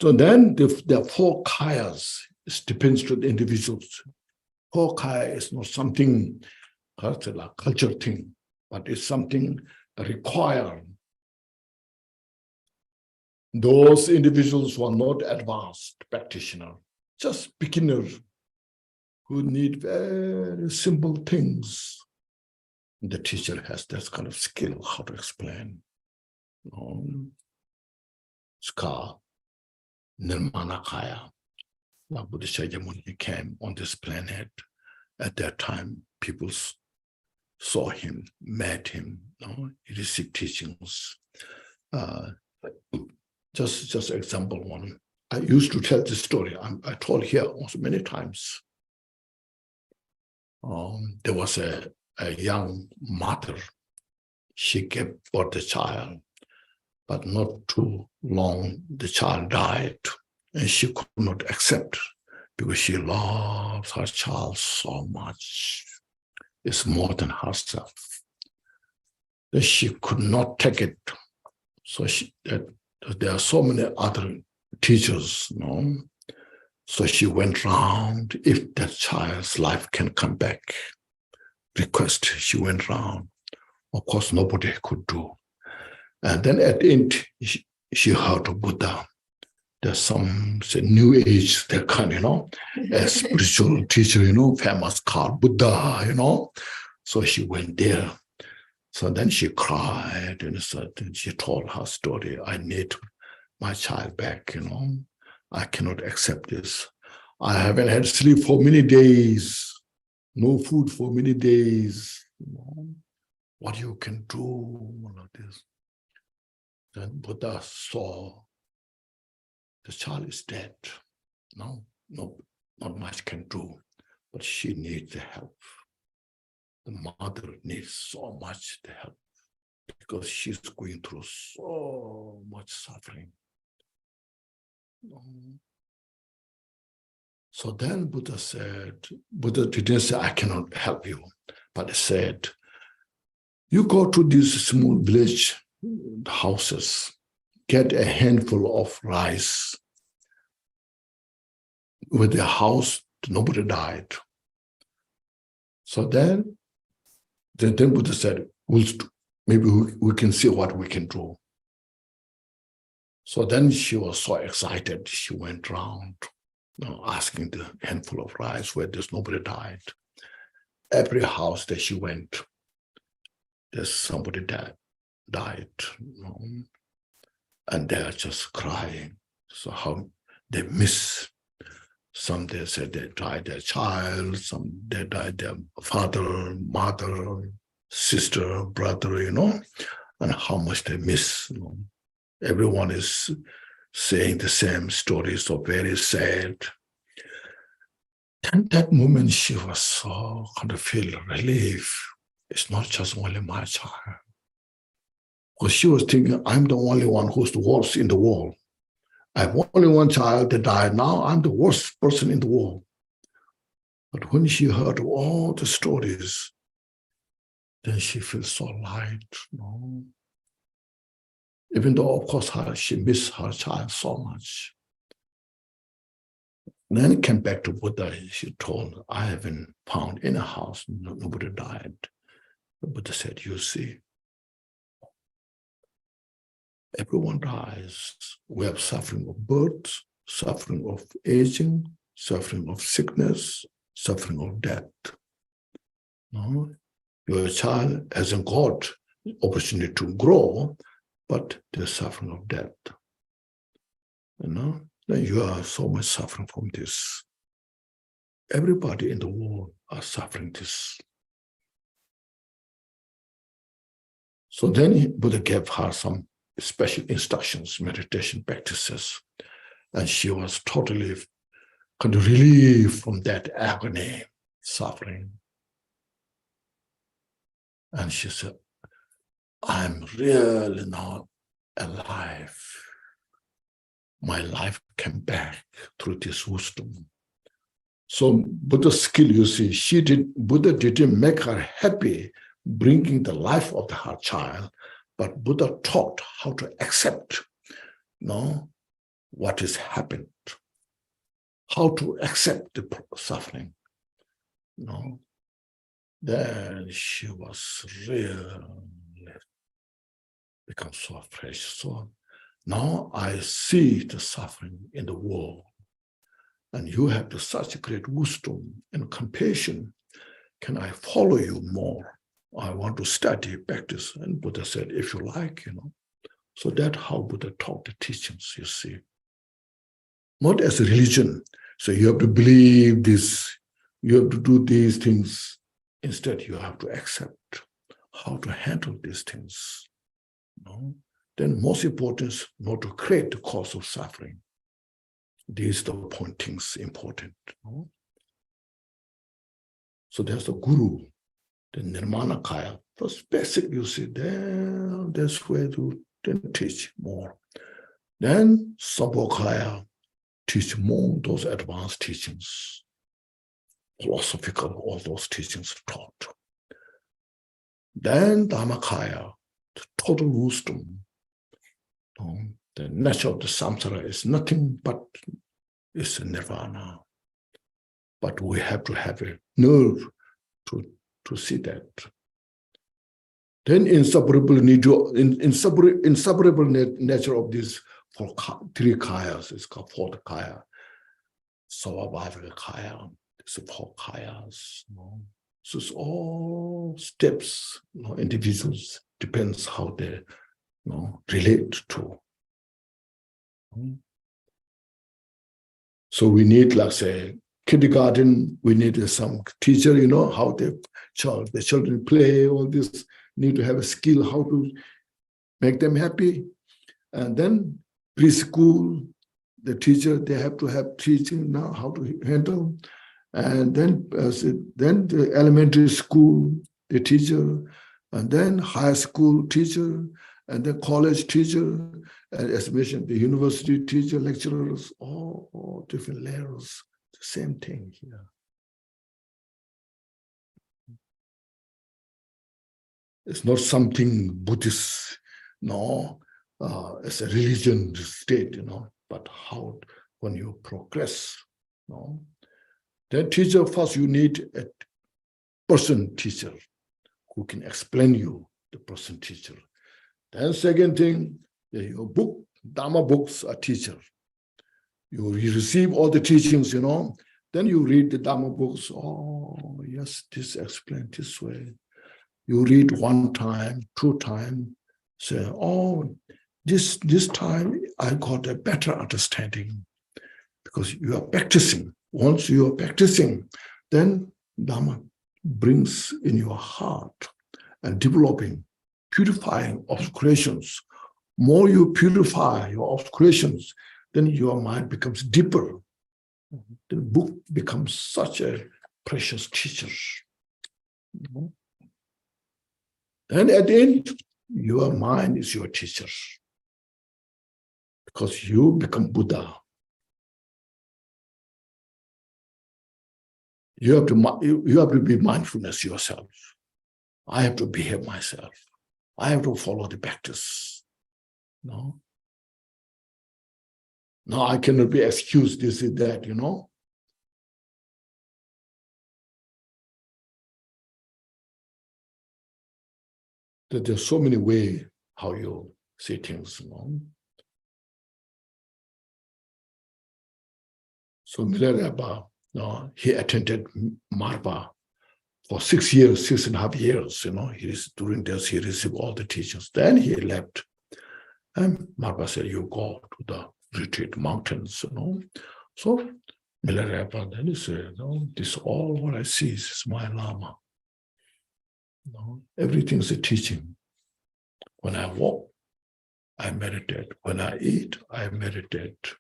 Speaker 1: So then the four kayas, it depends to the individuals. Four kaya is not something culture thing, but it's something required. Those individuals who are not advanced practitioner, just beginners who need very simple things. The teacher has that kind of skill, how to explain. Ska, Nirmana Kaya, Buddha Shakyamuni came on this planet. At that time, people saw him, met him, he received teachings. Just example one. I used to tell this story. I told here also many times. There was a young mother. She gave birth to a child, but not too long, the child died, and she could not accept because she loves her child so much. It's more than herself. That she could not take it. So there are so many other teachers, So she went round, if that child's life can come back, request, she went round. Of course, nobody could do. And then at the end, she heard of Buddha. There's some new age, that kind, a spiritual teacher, famous called Buddha, So she went there. So then she cried and she told her story. I need my child back, I cannot accept this. I haven't had sleep for many days, no food for many days. What you can do like this. Then Buddha saw the child is dead. No, not much can do, but she needs the help. The mother needs so much the help because she's going through so much suffering. So then Buddha didn't say, I cannot help you, but he said, you go to these small village houses, get a handful of rice. With the house, nobody died. So then Buddha said, maybe we can see what we can do. So then she was so excited. She went around asking the handful of rice where there's nobody died. Every house that she went, there's somebody died. And they're just crying. So how they miss. Some they said they died their child, some they died their father, mother, sister, brother, and how much they miss. Everyone is saying the same story, so very sad. And that moment she was so kind of feel relief. It's not just only my child. Because she was thinking, I'm the only one who's the worst in the world. I have only one child that died. Now I'm the worst person in the world. But when she heard all the stories, then she feels so light. Even though, of course, she missed her child so much. Then it came back to Buddha. She told, I haven't found in a house, nobody died. The Buddha said, you see, everyone dies. We have suffering of birth, suffering of aging, suffering of sickness, suffering of death. Your child hasn't got opportunity to grow, but there's suffering of death. Then you are so much suffering from this. Everybody in the world are suffering this. So then Buddha gave her some special instructions, meditation practices, and she was totally kind of relieved from that agony, suffering. And she said, I'm really now alive. My life came back through this wisdom. So Buddha's skill, you see, Buddha didn't make her happy bringing the life of her child, but Buddha taught how to accept know what has happened, how to accept the suffering. Then she was really become so fresh. So now I see the suffering in the world, and you have such great wisdom and compassion. Can I follow you more? I want to study, practice. And Buddha said, if you like, So that's how Buddha taught the teachings, you see. Not as a religion. So you have to believe this, you have to do these things. Instead, you have to accept how to handle these things. Then most important is not to create the cause of suffering. These are the things important. So there's the guru, the Nirmanakaya. First basic, you see, that's where you then teach more. Then Sabokaya teach more those advanced teachings, philosophical, all those teachings taught. Then Dhammakaya, the total wisdom. The nature of the samsara is nothing but it's a nirvana. But we have to have a nerve to see that. Then inseparable nature of these three kayas is called fourth kaya. Savabhavika kaya, it's four kayas. So it's all steps, individuals, depends how they relate to. So we need, like say, kindergarten, we need some teacher, how the children play, all this, need to have a skill how to make them happy. And then preschool, the teacher, they have to have teaching now how to handle. And then the elementary school, the teacher, and then high school teacher, and then college teacher, and as mentioned, the university teacher, lecturers, all different layers. The same thing here. It's not something Buddhist, as a religion state, but how when you progress, Then teacher, first you need a person teacher who can explain you, the person teacher. Then second thing, your book, Dharma books are teacher. You receive all the teachings, then you read the Dharma books. Oh, yes, this explained this way. You read one time, two times, say, oh, this time I got a better understanding because you are practicing. Once you are practicing, then Dharma brings in your heart and developing, purifying obscurations. More you purify your obscurations, then your mind becomes deeper. The book becomes such a precious teacher. And at the end, your mind is your teacher because you become Buddha. You have to be mindfulness yourself. I have to behave myself. I have to follow the practice. No, I cannot be excused this and that, That there's so many ways how you see things. So Milarepa, he attended Marpa for 6 years, 6.5 years. During this, he received all the teachings. Then he left. And Marpa said, you go to the retreat mountains, So Milarepa, then he said, this all what I see is my Lama. Everything's a teaching. When I walk, I meditate. When I eat, I meditate.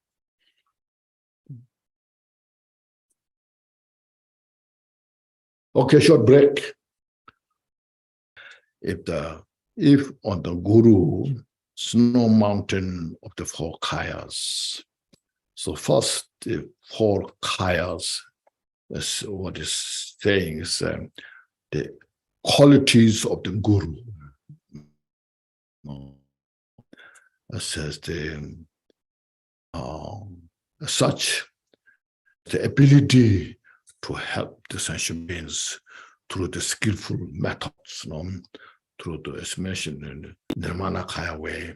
Speaker 1: Okay, short break. If on the Guru, snow mountain of the four kayas. So first, the four kayas, that's what is saying is the qualities of the Guru. It says the such the ability to help the sentient beings through the skillful methods, through the, as mentioned, in Nirmanakaya way,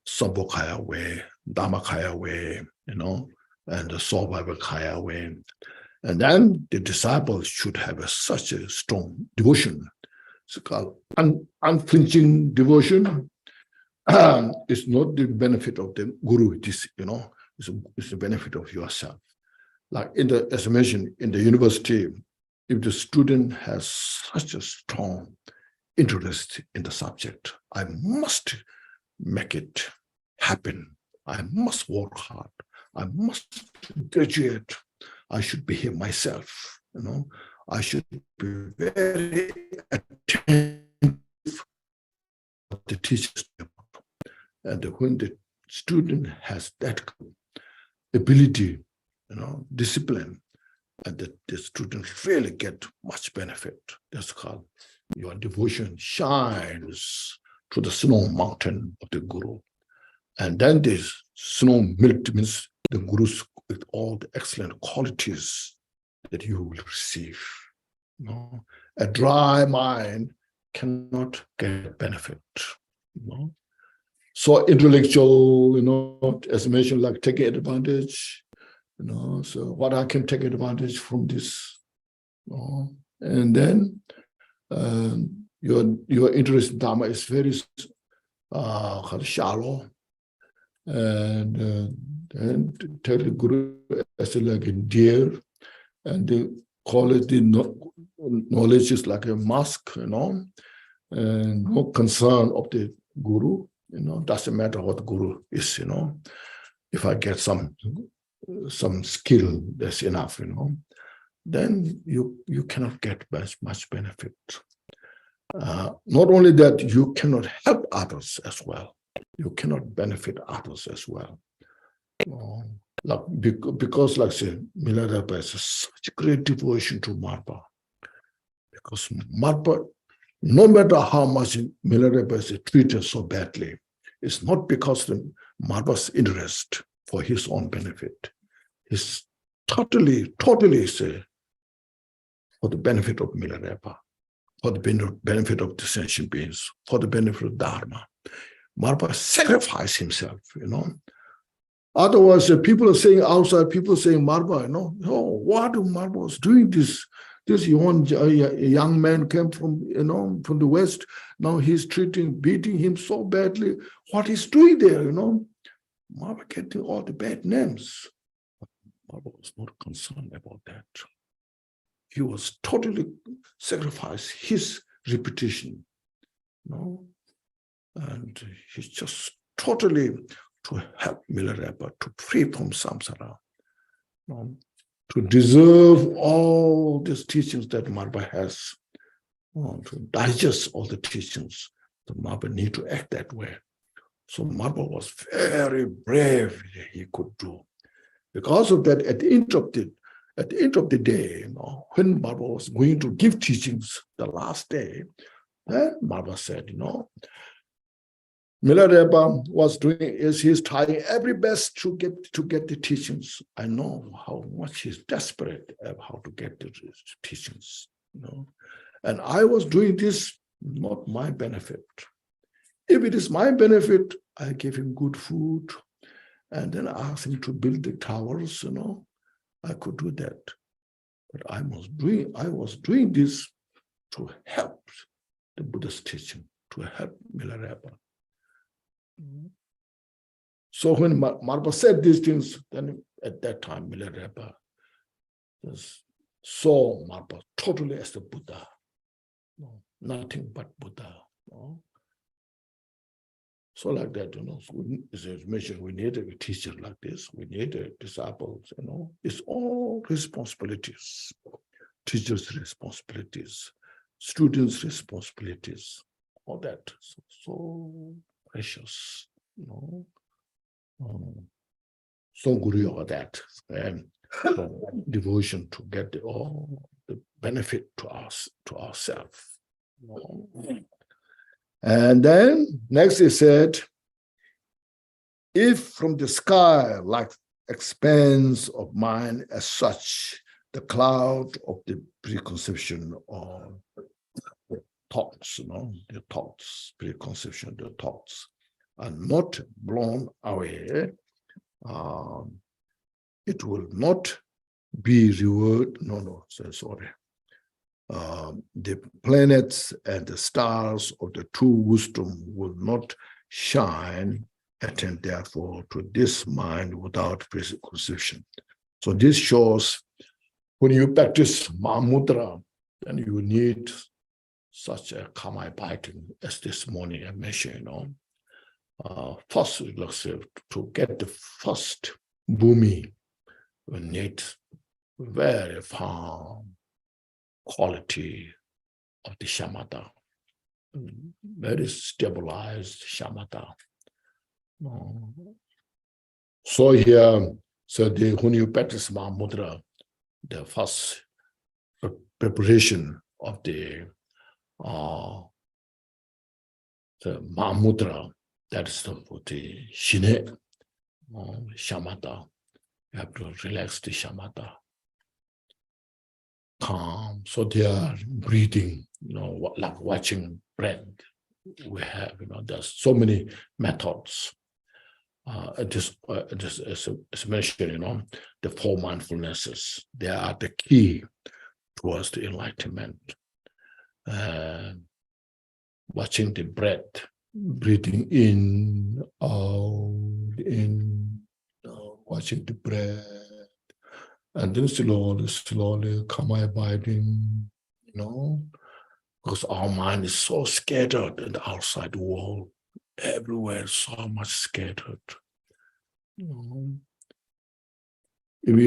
Speaker 1: Sambhogakaya way, Dhammakaya way, and the Saubhagakaya way. And then the disciples should have such a strong devotion. It's called unflinching devotion. It's not the benefit of the guru, it's the benefit of yourself. Like as I mentioned, in the university, if the student has such a strong interest in the subject, I must make it happen. I must work hard. I must graduate. I should behave myself. I should be very attentive to the teachers. And when the student has that ability, discipline, and the students really get much benefit. That's called your devotion shines to the snow mountain of the Guru. And then this snow melt means the Guru's with all the excellent qualities that you will receive. A dry mind cannot get benefit. So intellectual, as mentioned, like taking advantage, so what I can take advantage from this, and then your interest in Dharma is very shallow, and take the Guru as like a deer, and they call it the knowledge is like a mask, and no concern of the Guru, doesn't matter what the Guru is, if I get some skill, that's enough, then you cannot get much benefit. Not only that, you cannot help others as well. You cannot benefit others as well. Because, like say, Milarepa has such great devotion to Marpa. Because Marpa, no matter how much Milarepa is treated so badly, it's not because of Marpa's interest for his own benefit. It's totally say, for the benefit of Milarepa, for the benefit of the sentient beings, for the benefit of Dharma. Marpa sacrificed himself, Otherwise, people are saying outside, people are saying Marpa, what Marpa was doing this? This young man came from, from the West. Now he's beating him so badly. What he's doing there, Marpa getting all the bad names. Marpa was not concerned about that. He was totally sacrificed his reputation, and he's just totally to help Milarepa to free from samsara, to deserve all these teachings that Marpa has, to digest all the teachings. The Marpa need to act that way. So Marpa was very brave. He could do. Because of that, at the end of the day, when Marpa was going to give teachings the last day, then Marpa said, Milarepa was doing is he's trying every best to get the teachings. I know how much he's desperate about how to get the teachings, And I was doing this not my benefit. If it is my benefit, I gave him good food, and then I asked him to build the towers. I could do that, but I was doing this to help the Buddha's teaching, to help Milarepa. So when Marpa said these things, then at that time Milarepa saw Marpa totally as the Buddha, nothing but Buddha. So like that, as I mentioned, we need a teacher like this. We need a disciples. It's all responsibilities, teachers' responsibilities, students' responsibilities, all that. So precious, so Guru of that, and devotion to get all the benefit to us, to ourselves. And then next he said, if from the sky, like expanse of mind as such, the cloud of the preconception or thoughts, the thoughts, preconception, the thoughts are not blown away. It will not be rewarded. Sorry. The planets and the stars of the true wisdom will not shine, attend therefore to this mind without preconception. So this shows when you practice Mahamudra, then you need such a calm abiding as this morning I mentioned, first, to get the first bhumi, we need very firm quality of the shamatha, very stabilized shamatha. So here, when you practice Mahamudra, the first preparation of the Mahamudra, that is the Shine, shamatha. You have to relax the shamatha. Calm. So they are breathing, like watching breath. We have, there's so many methods. As mentioned, the four mindfulnesses, they are the key towards the enlightenment. Watching the breath, breathing in, out, in, watching the breath, and then slowly come abiding, because our mind is so scattered in the outside world, everywhere, so much scattered. If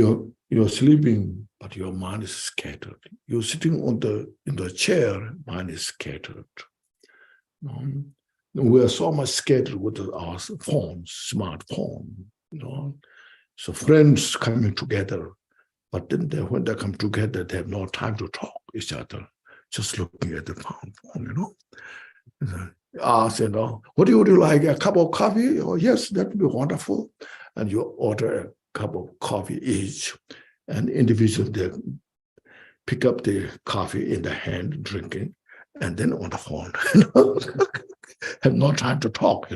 Speaker 1: you're sleeping, but your mind is scattered. You're sitting in the chair, mind is scattered. We are so much scattered with our phones, smartphone. So friends coming together, but then when they come together, they have no time to talk to each other, just looking at the phone. Ask, what do you like? A cup of coffee? Oh, yes, that would be wonderful. And you order a cup of coffee each, and individually they pick up the coffee in the hand, drinking, and then on the phone. Have no time to talk,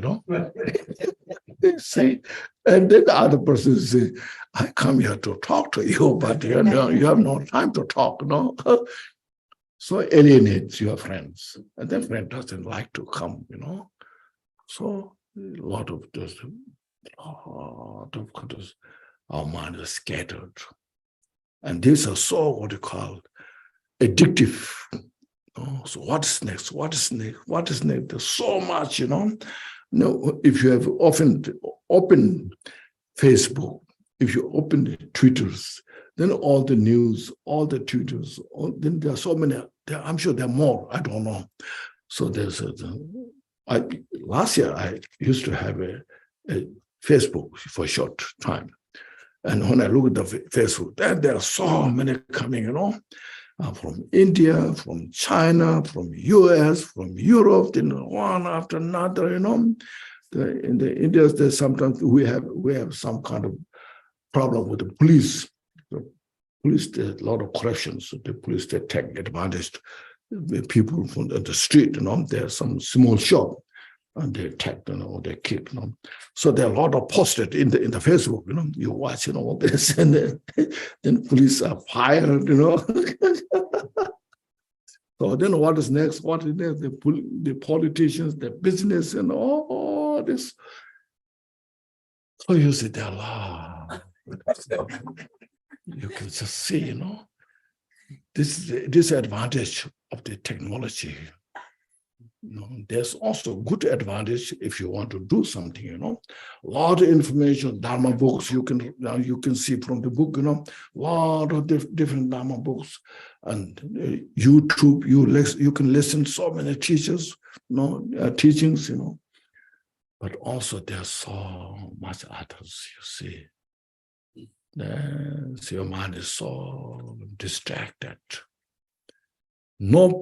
Speaker 1: See, and then the other person say, I come here to talk to you, but you have no time to talk, So alienates your friends, and then friend doesn't like to come, So a lot of our mind is scattered, and these are so what you call addictive. So what is next? What is next? What is next? There's so much, if you have often open Facebook, if you open the Twitters, then all the news, all the Twitters, then there are so many. I'm sure there are more. I don't know. So there's last year I used to have a Facebook for a short time, and when I look at the Facebook, then there are so many coming, from India, from China, from US, from Europe, then one after another, in the India, there's sometimes we have some kind of problem with the police. The police, there's a lot of corruption. So the police, they take advantage of people from the street, there's some small shop, and they attack, they kick, So there are a lot of posted in the Facebook, you watch, all this, and then police are fired, So then what is next? What is next? The politicians, the business, and all this. So you see there are you can just see, this advantage of the technology. There's also good advantage if you want to do something, a lot of information, Dharma books, you can see from the book, a lot of different Dharma books, and YouTube, you can listen to so many teachers, teachings, but also there's so much others, you see. So your mind is so distracted. No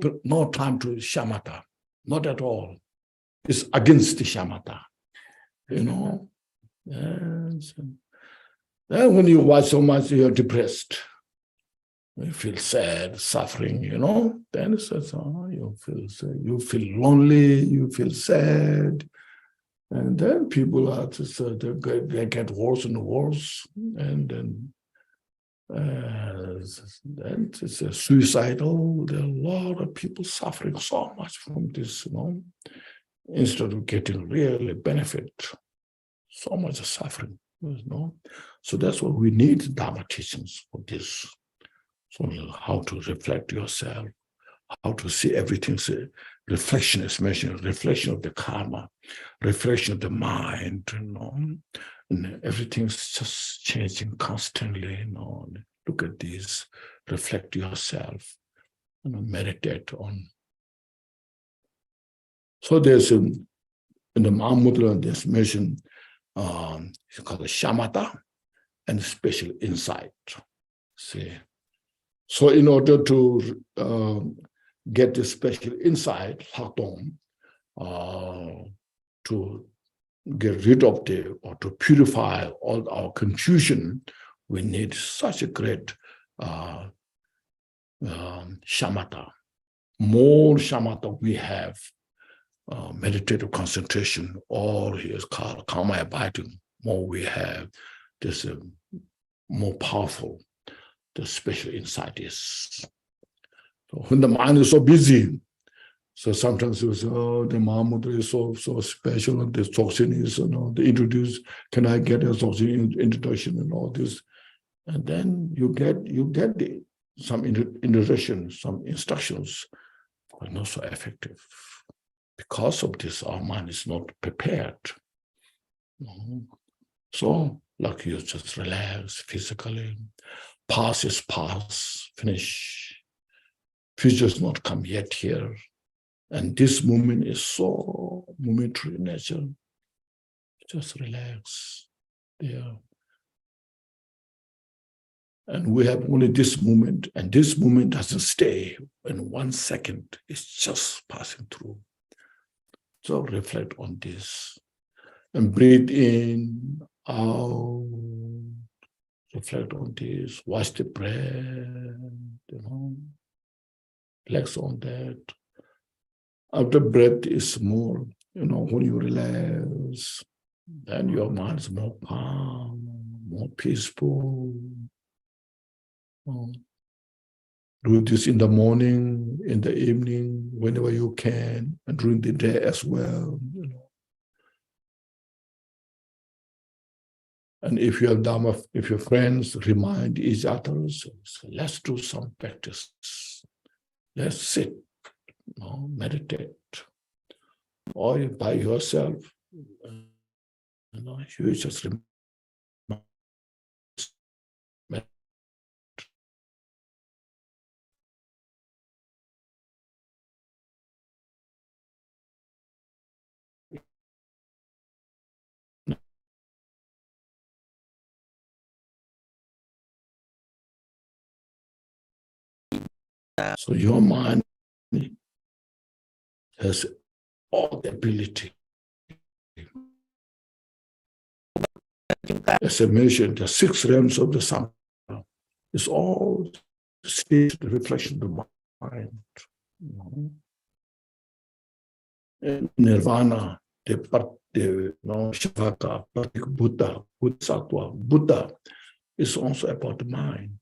Speaker 1: time to shamatha. Not at all. It's against the shamatha, Yes. Then when you watch so much, you're depressed. You feel sad, suffering, then it says, you feel sad, you feel lonely, you feel sad. And then people are just, they get worse and worse. And then it's suicidal. There are a lot of people suffering so much from this, instead of getting really benefit, so much suffering, So that's what we need Dharma teachings for this. So how to reflect yourself, how to see everything. Reflection is mentioned, reflection of the karma, reflection of the mind, and everything's just changing constantly. Look at this, reflect yourself, meditate on. So there's in the Mahamudra, there's mentioned, it's called shamatha and special insight. See. So in order to get the special insight, to get rid of or to purify all our confusion, we need such a great shamatha. More shamatha we have, meditative concentration, or is called karma abiding, more we have, this more powerful the special insight is. So when the mind is so busy, so sometimes you say, oh, the Mahamudra is so special, and this toxin is, they introduce, can I get a toxin introduction and all this? And then you get some introduction, some instructions, but not so effective. Because of this, our mind is not prepared. So, like you just relax physically. Past is past, finish. Future is not come yet here. And this moment is so momentary in nature. Just relax there. And we have only this moment, and this moment doesn't stay in 1 second. It's just passing through. So reflect on this and breathe in, out. Reflect on this, watch the breath, relax on that. After breath is more, when you relax, then your mind is more calm, more peaceful. Do this in the morning, in the evening, whenever you can, and during the day as well. And if you have Dharma, if your friends, remind each other, so let's do some practice. Let's sit, meditate. Or by yourself, you just remember. So your mind has all the ability. As I mentioned, the 6 realms of the sun is all state the reflection of the mind. And nirvana, the Shavaka, Buddha, Bodhisattva, Buddha is also about the mind.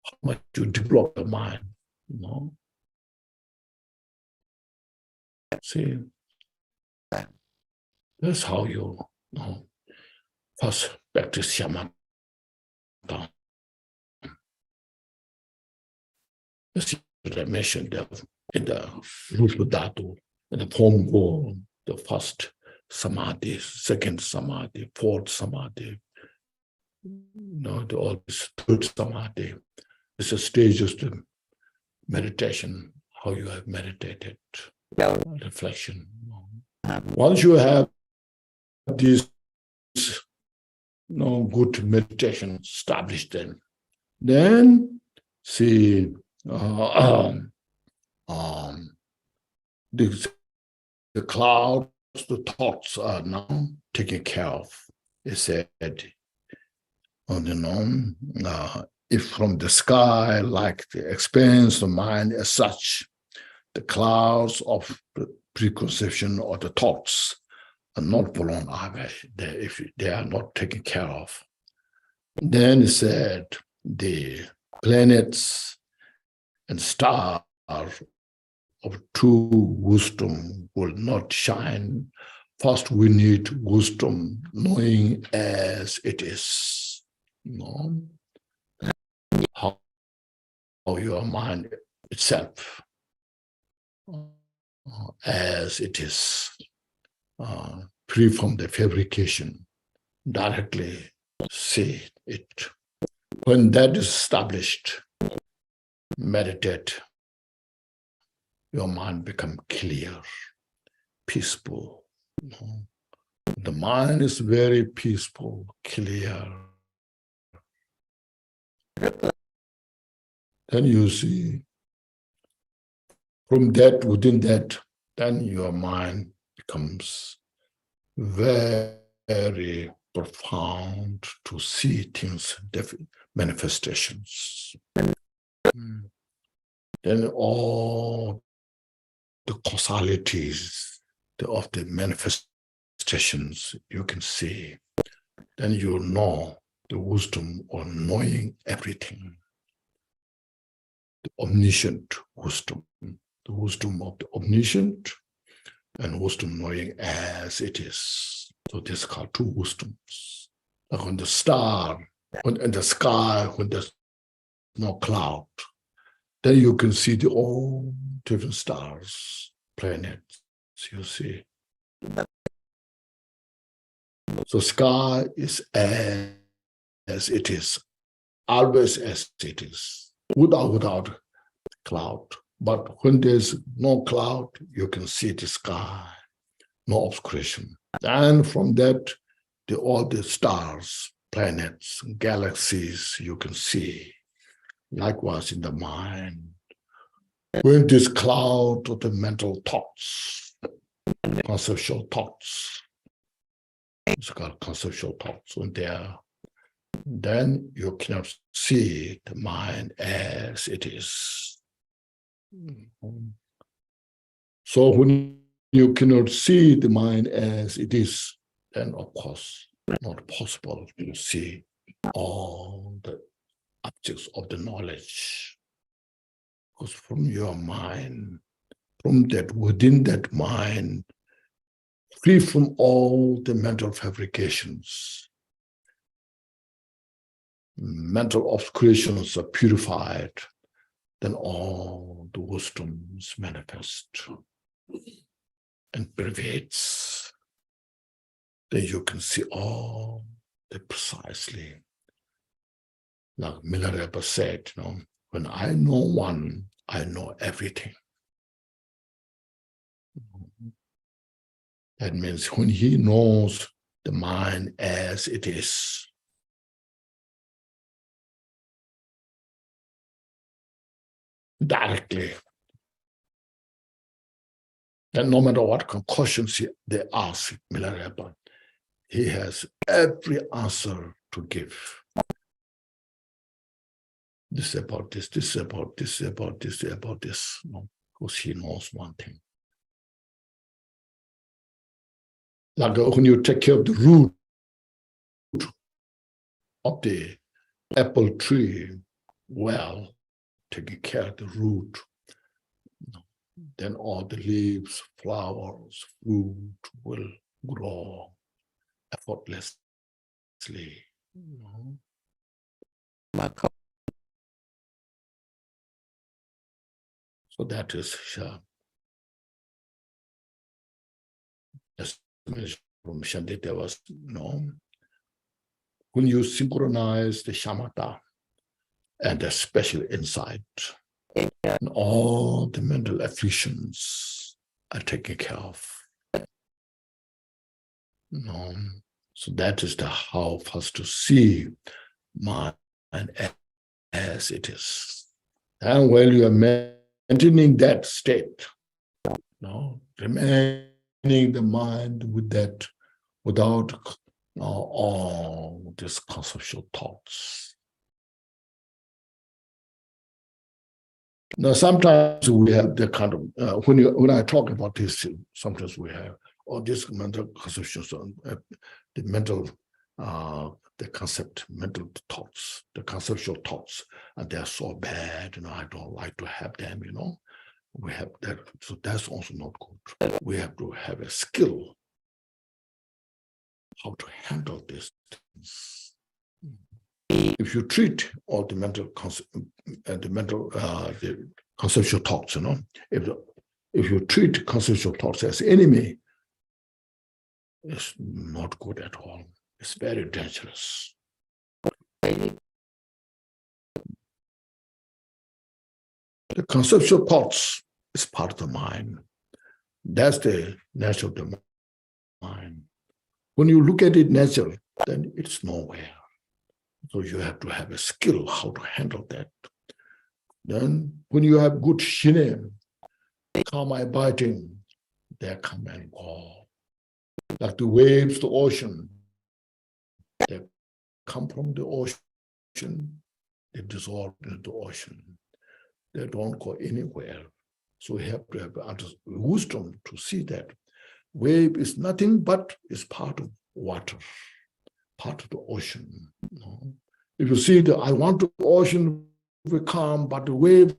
Speaker 1: How much you develop the mind, See, that's how you first practice shamatha. As I mentioned in the Rupa Dhatu, in the form goal, the first samadhi, second samadhi, fourth samadhi, all this third samadhi. It's a stage of the meditation, how you have meditated, reflection. Once you have this good meditation established, then see the clouds, the thoughts are now taken care of. It said if from the sky, like the experience of mind as such, the clouds of preconception or the thoughts are not blown away, if they are not taken care of. Then he said the planets and stars of true wisdom will not shine. First, we need wisdom, knowing as it is. How your mind itself, as it is, free from the fabrication, directly see it. When that is established, meditate, your mind becomes clear, peaceful. The mind is very peaceful, clear. Then you see, from that, within that, then your mind becomes very profound to see things, manifestations. Then all the causalities of the manifestations you can see. Then you know the wisdom of knowing everything. The omniscient wisdom, the wisdom of the omniscient and wisdom knowing as it is. So this is called two wisdoms. Like on the star, in the sky, when there's no cloud, then you can see the all different stars, planets, you see. So sky is as it is, always as it is, without cloud. But when there's no cloud, you can see the sky, no obscuration. And from that, all the stars, planets, galaxies, you can see. Likewise in the mind. When this cloud of the mental thoughts, conceptual thoughts, it's called conceptual thoughts, when they are, then you cannot see the mind as it is. So when you cannot see the mind as it is, then of course not possible to see all the objects of the knowledge. Because from your mind, from that, within that mind, free from all the mental fabrications, mental obscurations are purified, then all the wisdoms manifest and pervades. Then you can see all the precisely. Like Milarepa said, when I know one, I know everything. That means when he knows the mind as it is, directly, then no matter what concussions they ask Milarepa, he has every answer to give. This about this, this about this, about this, about this. Because he knows one thing. Like when you take care of the root of the apple tree, well, taking care of the root, then all the leaves, flowers, fruit will grow effortlessly. So that is from Shantideva's, when you synchronize the shamatha and the special insight, and all the mental afflictions are taken care of. So that is the how first to see mind as it is. And while you are maintaining that state, remaining the mind with that, without all these conceptual thoughts. Now, sometimes we have the kind of, when I talk about this, sometimes we have all these mental conceptions, the mental, the concept, mental thoughts, the conceptual thoughts, and they're so bad, I don't like to have them, We have that, so that's also not good. We have to have a skill how to handle these things. If you treat all the mental the conceptual thoughts, if you treat conceptual thoughts as enemy, it's not good at all. It's very dangerous. The conceptual thoughts is part of the mind. That's the nature of the mind. When you look at it naturally, then it's nowhere. So you have to have a skill how to handle that. Then when you have good shine, calm abiding, they come and go. Like the waves, the ocean, they come from the ocean, they dissolve into the ocean. They don't go anywhere. So we have to have wisdom to see that wave is nothing but is part of water, part of the ocean. If you see I want the ocean to be calm, but the waves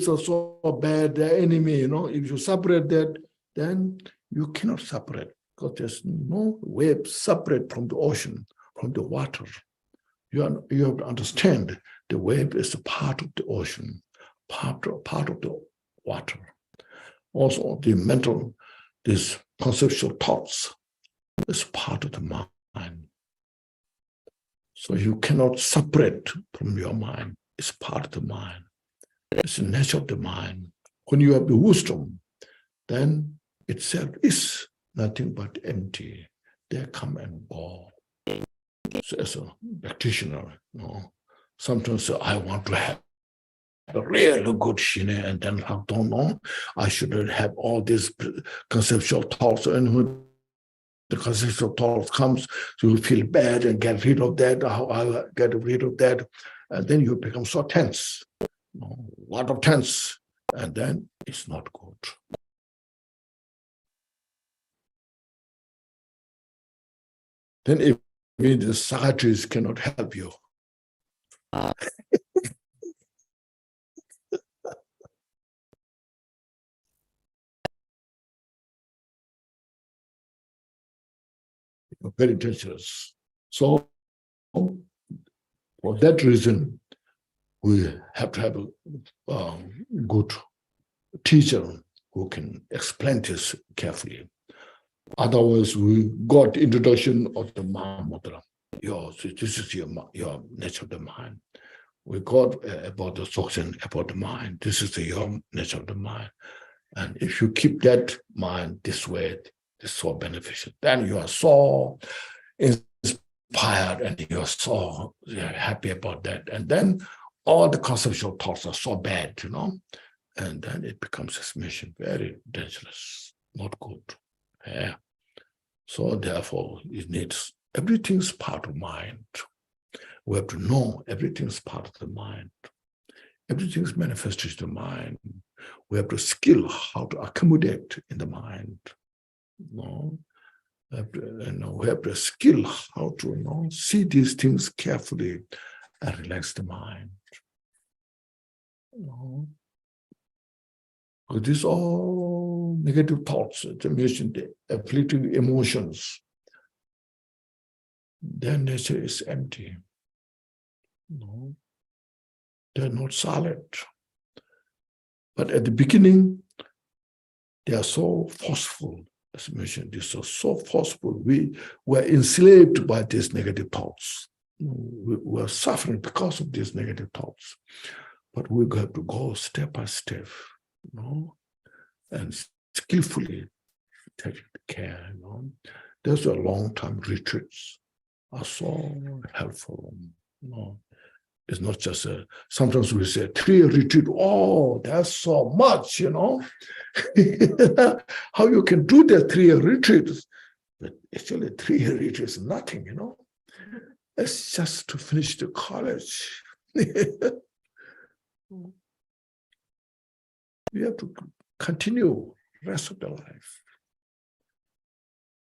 Speaker 1: are so bad, they're enemy, if you separate that, then you cannot separate because there's no wave separate from the ocean, from the water. You have to understand the wave is a part of the ocean, part of the water. Also, the mental, these conceptual thoughts is part of the mind. So you cannot separate from your mind. It's part of the mind. It's the nature of the mind. When you have the wisdom, then itself is nothing but empty. They come and go. So as a practitioner, sometimes I want to have a really good shine, and then I don't know. I shouldn't have all these conceptual thoughts, and when the conceptual thought comes, so you feel bad and get rid of that. How I get rid of that, and then you become so tense, a lot of tense, and then it's not good. Then if the psychiatrist cannot help you. Very dangerous. So for that reason, we have to have a good teacher who can explain this carefully. Otherwise, we got introduction of the Mahamudra. This is your nature of the mind. We got about the Dzogchen, about the mind. This is your nature of the mind. And if you keep that mind this way, it's so beneficial. Then you are so inspired and you're so happy about that. And then all the conceptual thoughts are so bad, and then it becomes a mission, very dangerous, not good. Yeah. So therefore, it needs, everything's part of mind. We have to know everything's part of the mind. Everything's manifested in the mind. We have to skill how to accommodate in the mind. We have to skill how to see these things carefully and relax the mind. Because these all negative thoughts, the afflicting emotions, their nature is empty. They're not solid. But at the beginning, they are so forceful. As mentioned, these are so forceful. We were enslaved by these negative thoughts. We were suffering because of these negative thoughts. But we have to go step by step, and skillfully take care. Those are long-term retreats are so helpful. It's not just sometimes we say 3-year retreat. Oh, that's so much, How you can do that 3-year retreat? But actually, 3-year retreat is nothing, It's just to finish the college. You have to continue the rest of the life.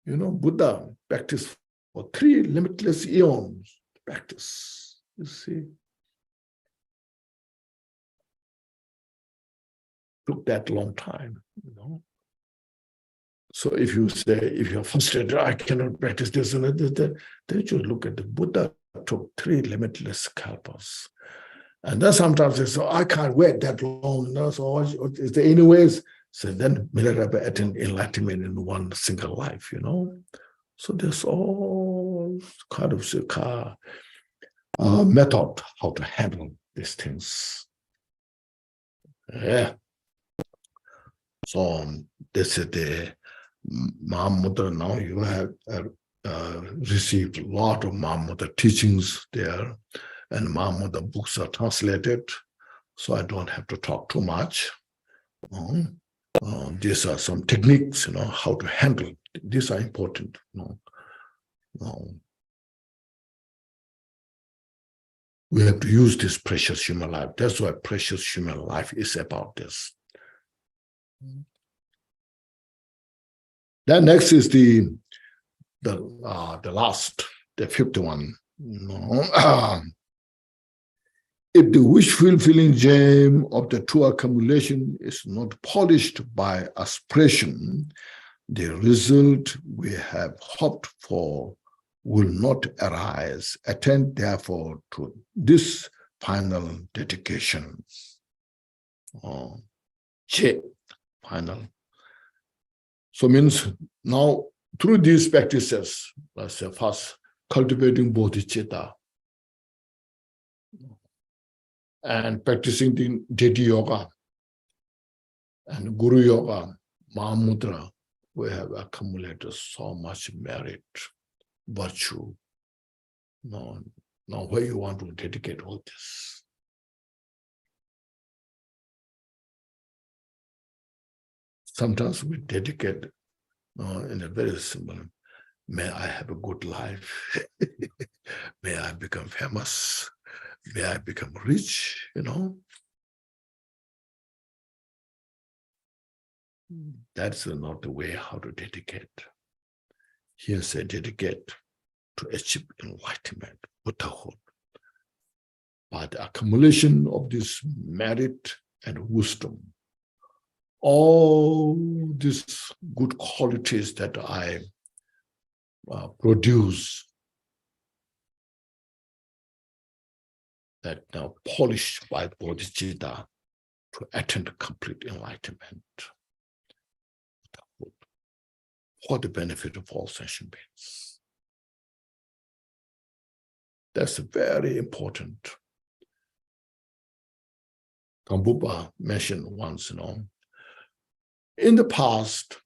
Speaker 1: You know, Buddha practiced for 3 limitless eons. Practice, you see. Took that long time, you know. So if you say, if you're frustrated, I cannot practice this and that, then you look at the Buddha took 3 limitless kalpas. And then sometimes they say, I can't wait that long. You know, so is there any ways? So then Milarepa attained enlightenment in one single life, you know. So there's all kind of method how to handle these things. Yeah. So this is the Mahamudra. Now you have received a lot of Mahamudra teachings there, and Mahamudra books are translated, so I don't have to talk too much. These are some techniques, you know, how to handle. These are important. You know. We have to use this precious human life. That's why precious human life is about this. Then next is the last, the 51. If the wish-fulfilling gem of the true accumulation is not polished by aspiration, the result we have hoped for will not arise. Attend, therefore, to this final dedication. Final. So means now through these practices, let's say first cultivating bodhicitta and practicing the Day2 yoga and Guru yoga, Mahamudra, we have accumulated so much merit, virtue. Now where you want to dedicate all this? Sometimes we dedicate in a very simple, may I have a good life, may I become famous, may I become rich, you know. That's not the way how to dedicate. Here say dedicate to achieve enlightenment, Buddhahood, by the accumulation of this merit and wisdom. All these good qualities that I produce, that now polished by bodhicitta to attain complete enlightenment for the benefit of all sentient beings. That's very important. Kambupa mentioned once, you know, in the past,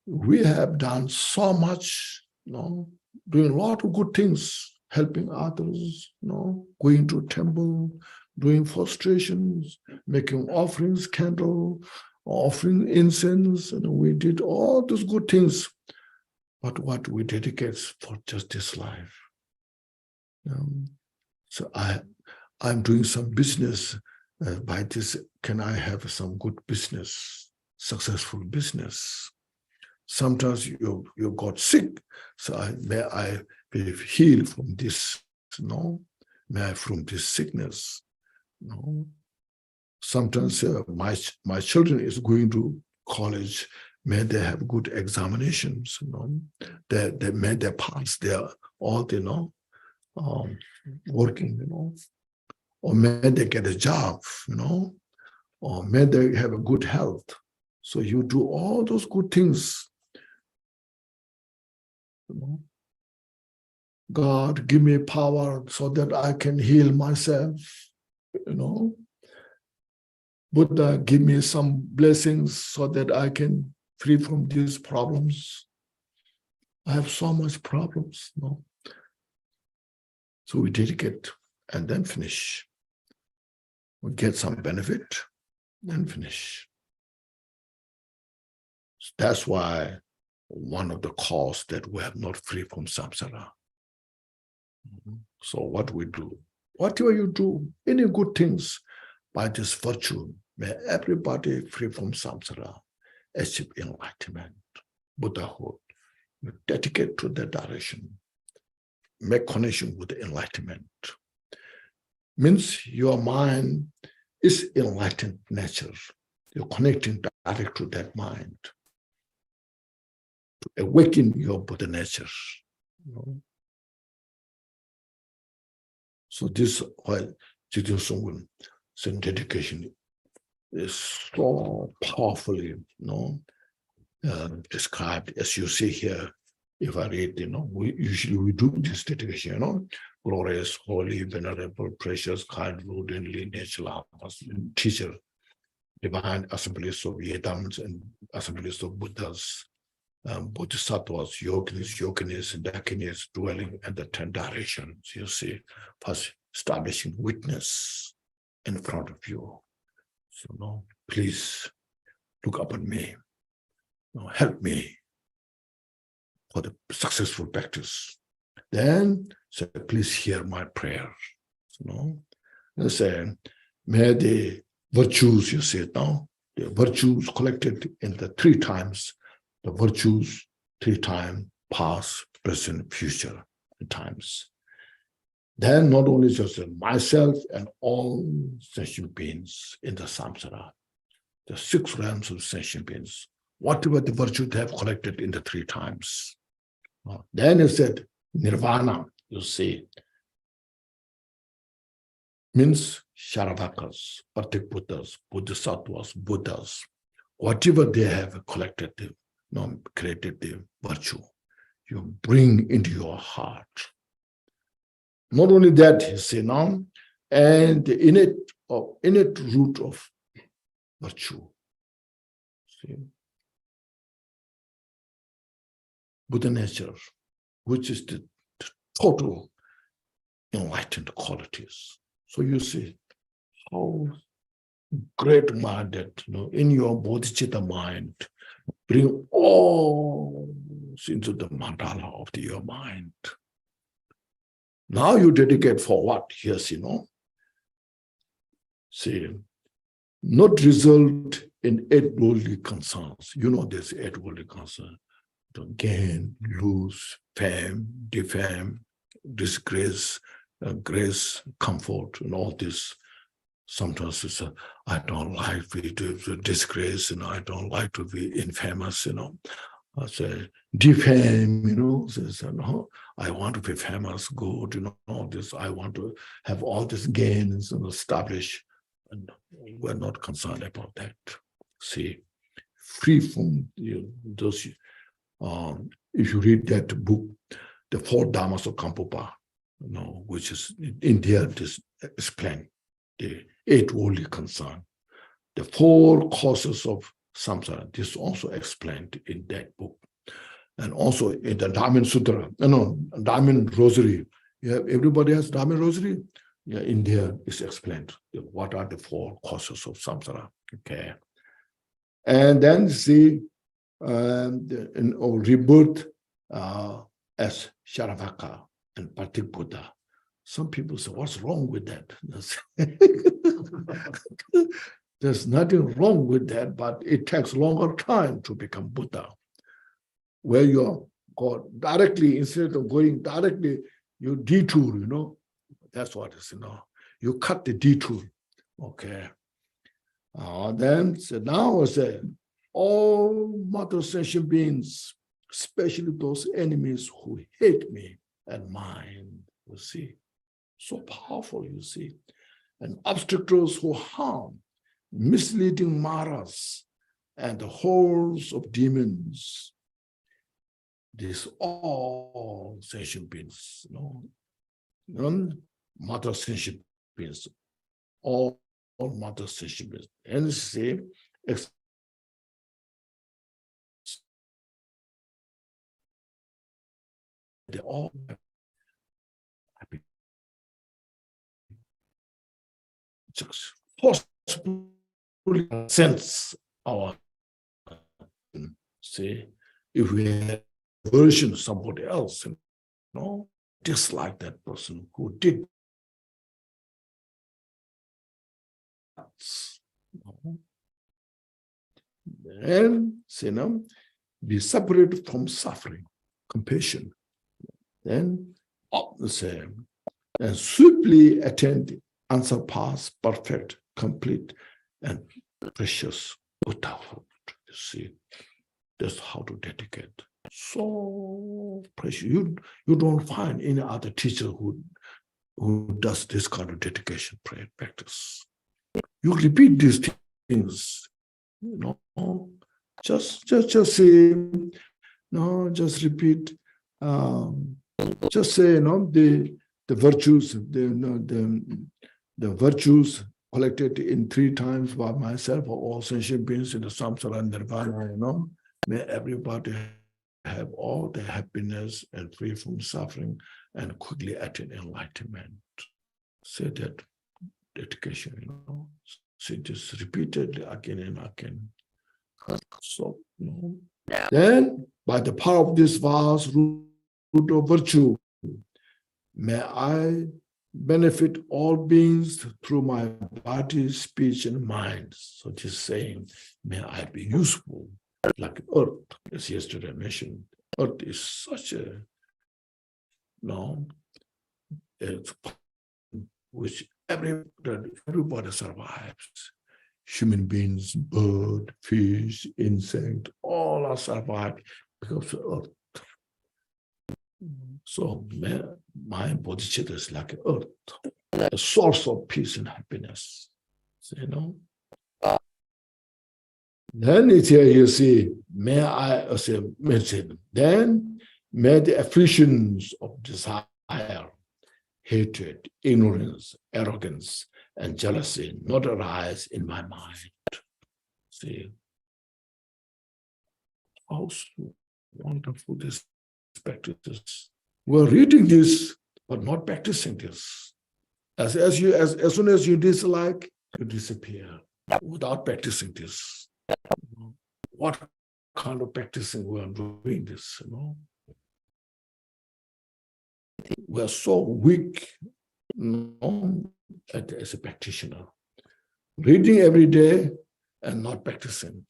Speaker 1: we have done so much, you know, doing a lot of good things, helping others, you know, going to temple, doing prostrations, making offerings, candle, offering incense, and we did all those good things. But what we dedicate for just this life. So I'm doing some business. By this, can I have some good business, successful business? Sometimes you got sick, so may I be healed from this, you know? May I from this sickness, you know? Sometimes my children is going to college, may they have good examinations, you know? They may they pass their all, you know, working, you know? Or may they get a job, you know? Or may they have a good health. So you do all those good things. You know? God, give me power so that I can heal myself, you know? Buddha, give me some blessings so that I can free from these problems. I have so much problems, you know? So we dedicate and then finish. We get some benefit, then finish. That's why one of the causes that we are not free from samsara. So what we do, whatever you do, any good things by this virtue, may everybody free from samsara, achieve enlightenment, Buddhahood. You dedicate to that direction, make connection with the enlightenment. Means your mind is enlightened nature. You're connecting direct to that mind to awaken your Buddha nature. So this why Jiddu Songul dedication is so powerfully, described as you see here. If I read, we usually do this dedication, glorious, holy, venerable, precious, kind, rooted, lineage, teacher, divine assemblies of Vedants and assemblies of Buddhas, Bodhisattvas, yoginis, and dakinis dwelling in the 10 directions. You see, first establishing witness in front of you. So please look upon me. Help me for the successful practice. Then say, please hear my prayer. And say, may the virtues, you see it now, the virtues collected in the 3 times, the virtues 3 times, past, present, future times. Then not only just myself and all sentient beings in the samsara, the 6 realms of sentient beings, whatever the virtue they have collected in the 3 times. Then he said, nirvana, you see, means Sharavakas, Patik-Buddhas, Bodhisattvas, Buddhas, whatever they have collected, created the virtue, you bring into your heart. Not only that, he said now, and the innate root of virtue. See? Buddha nature, which is the total enlightened qualities. So you see how great-minded, in your bodhicitta mind, bring all into the mandala of your mind. Now you dedicate for what? Yes, see, not result in 8 worldly concerns. There's 8 worldly concerns. To gain, lose, fame, defame, disgrace, grace, comfort, and all this. Sometimes it's I don't like to disgrace, I don't like to be infamous, I say defame, says, I want to be famous, good, all this. I want to have all these gains and establish, and we're not concerned about that. See, free from those. If you read that book, The 4 Dhammas of Kampupa, which is in there, this explain the 8 worldly concern, the 4 causes of samsara. This is also explained in that book, and also in the Dhammin Sutra. Dhammin Rosary. Everybody has Dhammin Rosary. In there is explained what are the 4 causes of samsara. Okay, and then see. Rebirth as Sharavaka and Patik Buddha. Some people say, what's wrong with that? There's nothing wrong with that, but it takes longer time to become Buddha. Where you go directly, instead of going directly, you detour, That's what it is, You cut the detour. Okay. Then, so now I say, all mother sentient beings, especially those enemies who hate me and mine, you see, so powerful, you see, and obstacles who harm, misleading maras, and the hordes of demons. These all sentient beings, mother sentient beings, all mother sentient beings, and see, they all happy. Just forcefully sense our, see, if we have version of somebody else, dislike that person who did. And be separated from suffering, compassion. Then say, and swiftly attain the unsurpassed, perfect, complete, and precious Buddhahood. You see, that's how to dedicate. So precious. You don't find any other teacher who does this kind of dedication prayer practice. You repeat these things, just say, just repeat. Just say, the virtues, the virtues collected in 3 times by myself or all sentient beings in the samsara and nirvana, may everybody have all the happiness and free from suffering and quickly attain enlightenment. Say that dedication, say this repeatedly again and again. So, then by the power of this vast root of virtue, may I benefit all beings through my body, speech, and mind. So just saying, may I be useful, like earth, as yesterday I mentioned. Earth is such a, it's which everybody survives. Human beings, bird, fish, insect, all are survived because of earth. So my bodhicitta is like earth, a source of peace and happiness. So, then it's here you see, may I say, then may the afflictions of desire, hatred, ignorance, arrogance, and jealousy not arise in my mind. See, how wonderful this practice is. We're reading this, but not practicing this. As soon as you dislike, you disappear without practicing this. What kind of practicing we are doing this, We are so weak as a practitioner. Reading every day and not practicing.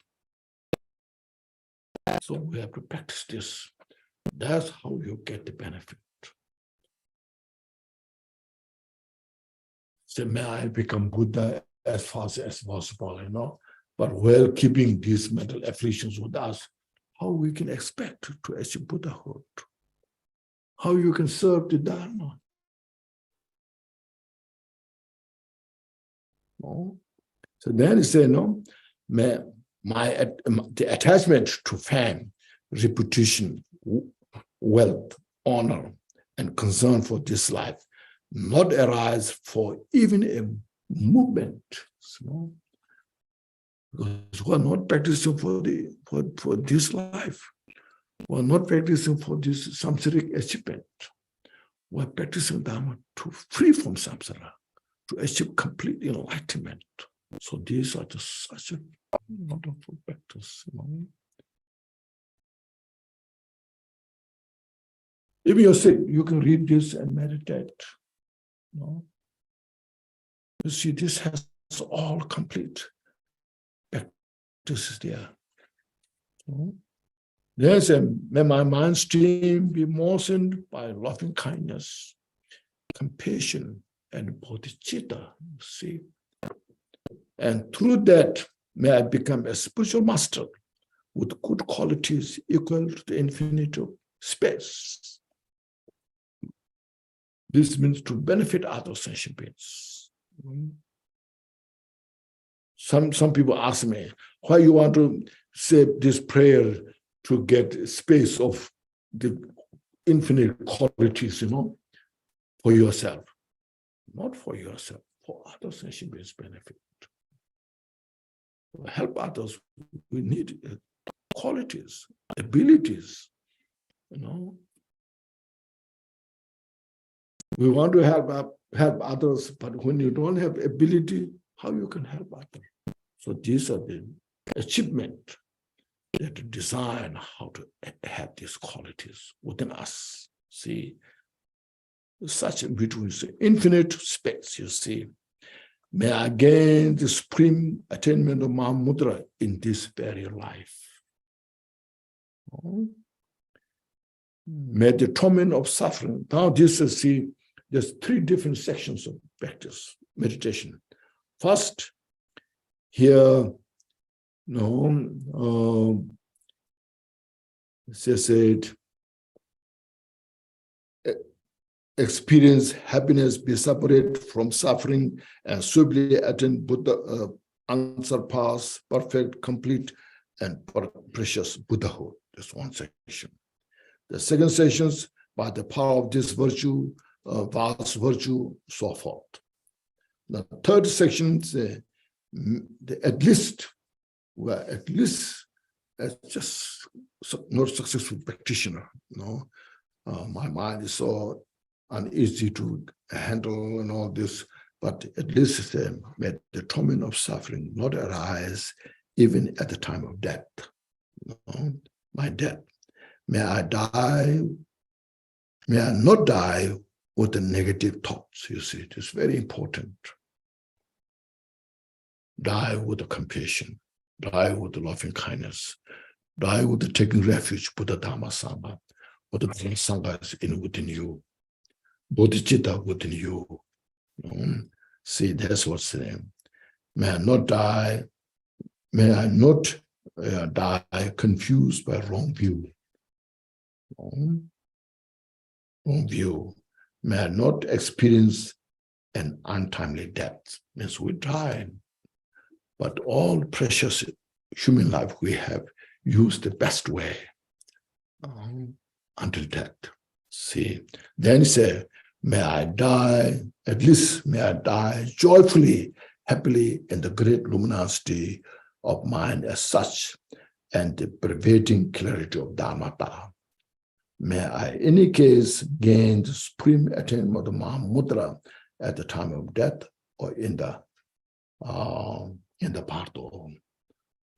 Speaker 1: So we have to practice this. That's how you get the benefit. So may I become Buddha as fast as possible, but while keeping these mental afflictions with us, how we can expect to achieve Buddhahood? How you can serve the Dharma? No? So then he said, the attachment to fame, reputation, wealth, honor, and concern for this life not arise for even a movement. Because we are not practicing for this life. We are not practicing for this samsaric achievement. We are practicing Dharma to free from samsara, to achieve complete enlightenment. So these are just such a wonderful practice. If you're sick, you can read this and meditate. You see, this has all complete practices there. Yes, and may my mind stream be moistened by loving kindness, compassion, and bodhicitta. See, and through that, may I become a spiritual master with good qualities equal to the infinite of space. This means to benefit other sentient beings. Some people ask me, why you want to say this prayer to get space of the infinite qualities, for yourself. Not for yourself, for other sentient beings' benefit. To help others, we need qualities, abilities, We want to help others, but when you don't have ability, how you can help others? So these are the achievement that design how to have these qualities within us. See, such a beautiful, infinite space, you see. May I gain the supreme attainment of Mahamudra in this very life. May the torment of suffering. Now this is, see, there's three different sections of practice, meditation. First, here, they said, experience happiness, be separate from suffering, and swiftly attain Buddha, unsurpassed, perfect, complete, and precious Buddhahood. That's one section. The second sections, by the power of this virtue, vast virtue, so forth. The third section, at least as just not successful practitioner, my mind is so uneasy to handle and all this, but at least may the torment of suffering not arise even at the time of death. My death. May I not die with the negative thoughts, you see. It is very important. Die with the compassion, die with the loving kindness, die with the taking refuge, Buddha Dhamma Sangha, with the Sangha is within you, bodhicitta within you. See, that's what's saying. May I not die confused by wrong view. Wrong view. May I not experience an untimely death. Means we die. But all precious human life we have used the best way until death. See, then say, may I die, at least may I die joyfully, happily in the great luminosity of mind as such, and the pervading clarity of Dharmata. May I, in any case, gain the supreme attainment of Mahamudra at the time of death or in the Parto,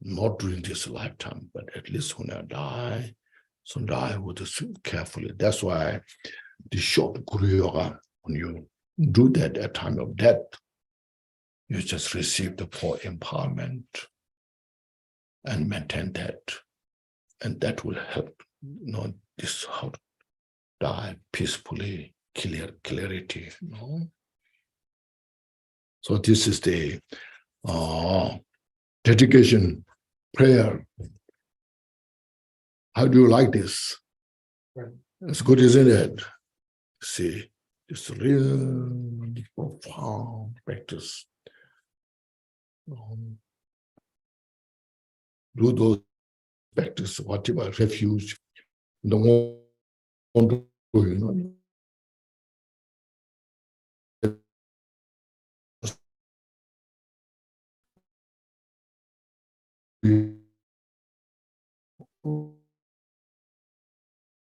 Speaker 1: not during this lifetime, but at least when I die, so die with this carefully. That's why the short Guru Yoga, when you do that at time of death, you just receive the full empowerment and maintain that. And that will help, this how to die peacefully, clarity. So this is the dedication prayer. How do you like this? It's good, isn't it? See, it's a real profound practice. Do those practice, whatever refuge, don't want to do,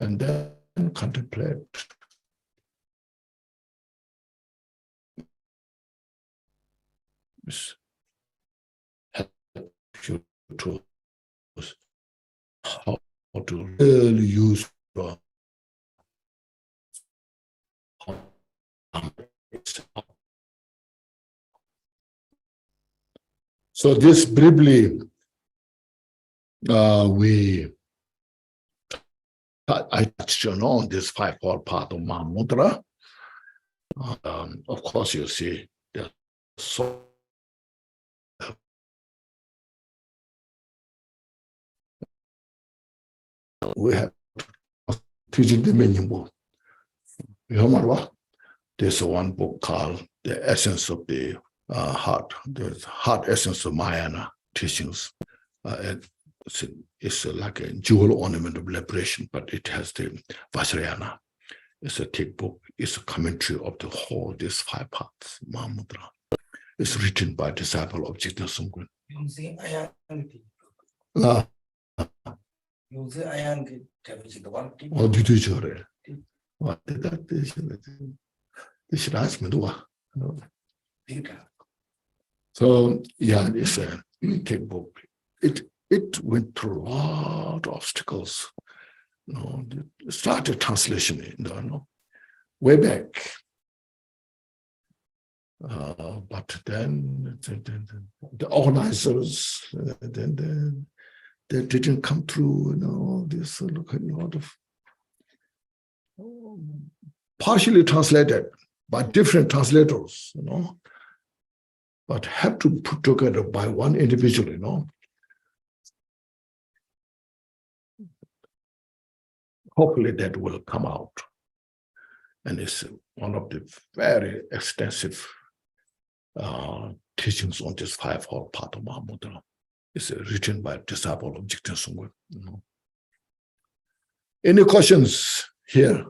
Speaker 1: and then contemplate. Help you to how to really use so this briefly I touched on this five-fold path of Mahamudra. Of course, you see, there's so we have teaching the meaning book. There's one book called The Essence of the Heart, the Heart Essence of Mahayana Teachings. It's like a jewel ornament of liberation, but it has the Vajrayana. It's a thick book. It's a commentary of the whole, these five paths, Mahamudra. It's written by a disciple of Jigna Sungkun. So, yeah, it's a thick book. It went through a lot of obstacles. Started translation, way back. But then the organizers, they didn't come through, this look a lot of partially translated by different translators, but have to put together by one individual, Hopefully that will come out. And it's one of the very extensive teachings on this fivefold path of Mahamudra. It's written by a disciple of Jigten Sungwe. Any questions here?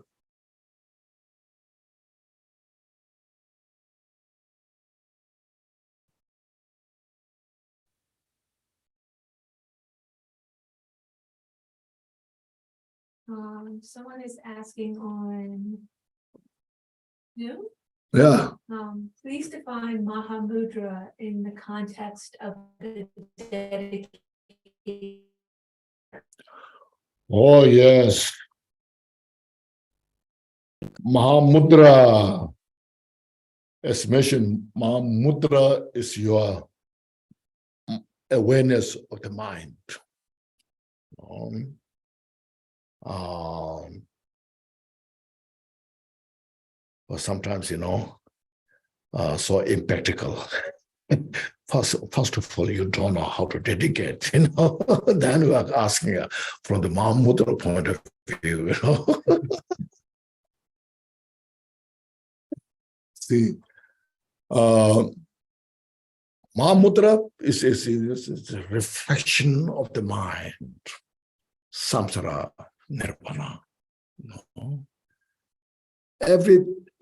Speaker 2: Someone is asking on Zoom.
Speaker 1: Yeah.
Speaker 2: Please define Mahamudra in the context of the dedication.
Speaker 1: Oh, yes. Mahamudra. As mentioned, Mahamudra is your awareness of the mind. But sometimes, so impractical. First of all, you don't know how to dedicate, Then we are asking from the Mahamudra point of view, See, Mahamudra is a reflection of the mind, samsara, nirvana.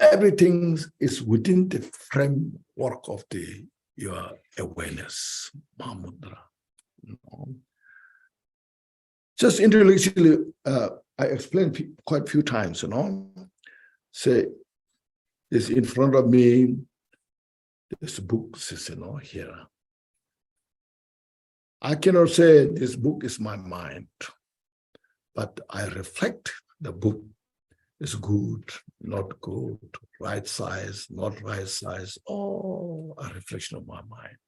Speaker 1: Everything is within the framework of your awareness, Mahamudra. Just intellectually, I explained quite a few times, Say, it's in front of me, this book is, here. I cannot say this book is my mind, but I reflect the book is good, not good, right size, not right size, a reflection of my mind.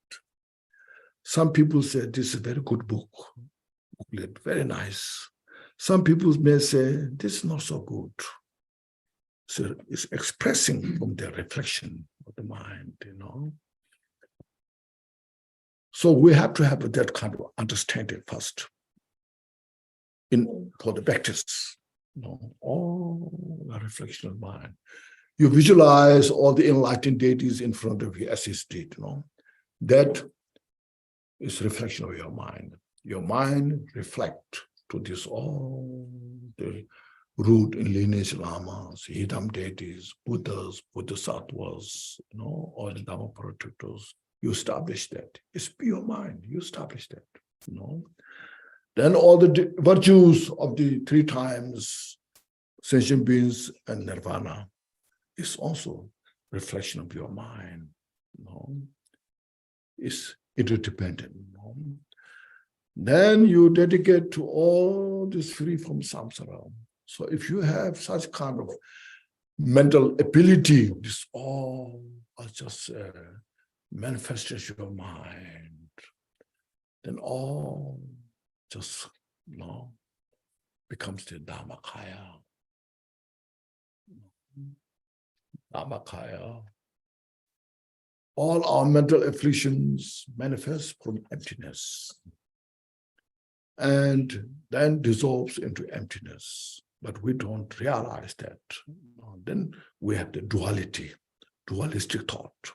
Speaker 1: Some people say this is a very good book, very nice. Some people may say this is not so good. So it's expressing from the reflection of the mind, So we have to have that kind of understanding first for the practice. A reflection of mind. You visualize all the enlightened deities in front of you as is did, That is reflection of your mind. Your mind reflect to this all the root and lineage lamas, hidam deities, Buddhas, Bodhisattvas, all the Dhamma protectors. You establish that. It's your mind. You establish that, Then all the virtues of the three times, sentient beings and nirvana, is also reflection of your mind. It's interdependent. Then you dedicate to all this free from samsara. So if you have such kind of mental ability, this all are just manifestation of mind, then all just becomes the Dhammakaya. Dhammakaya. All our mental afflictions manifest from emptiness and then dissolves into emptiness. But we don't realize that. Then we have the dualistic thought.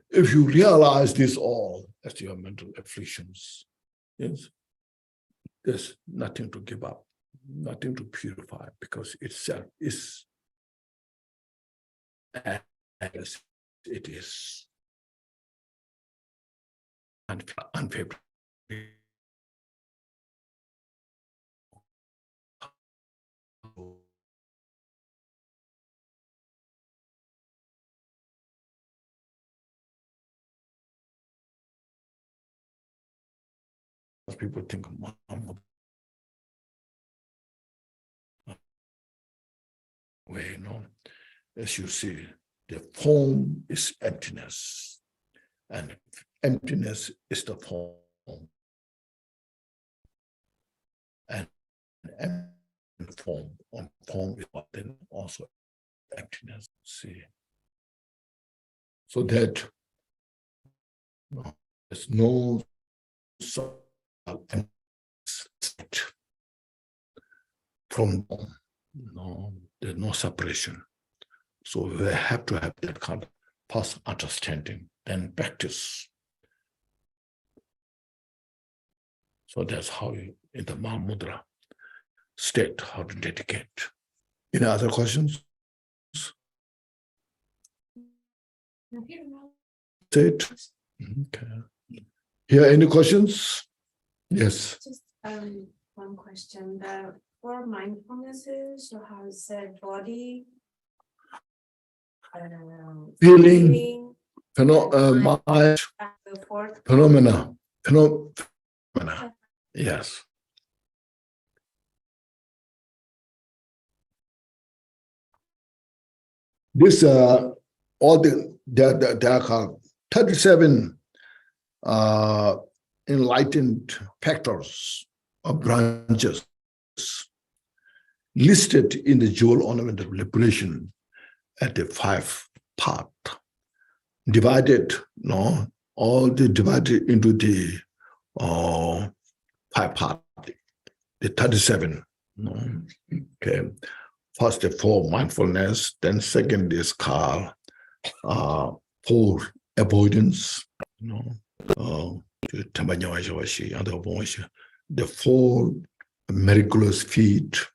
Speaker 1: If you realize this all as your mental afflictions, yes, there's nothing to give up, nothing to purify, because itself is as it is unfavorable. People think way, as you see, the form is emptiness, and emptiness is the form. And form is then also emptiness. See, so that there's no from no, there's no separation. So we have to have that kind of first understanding, then practice. So that's how you, in the Mahamudra state, how to dedicate. Any other questions? State? Okay. Here, any questions? Yes.
Speaker 3: Just one question. For mindfulnesses, so how is said body,
Speaker 1: Feeling, mind,
Speaker 3: the fourth
Speaker 1: phenomena. Yes. This all there are 37 enlightened factors or branches listed in the jewel ornament of liberation at the 5 part, divided, all the divided into the 5 part, the 37. Okay. First, the 4 mindfulness, then second is called 4 avoidance, the 4 miraculous feet,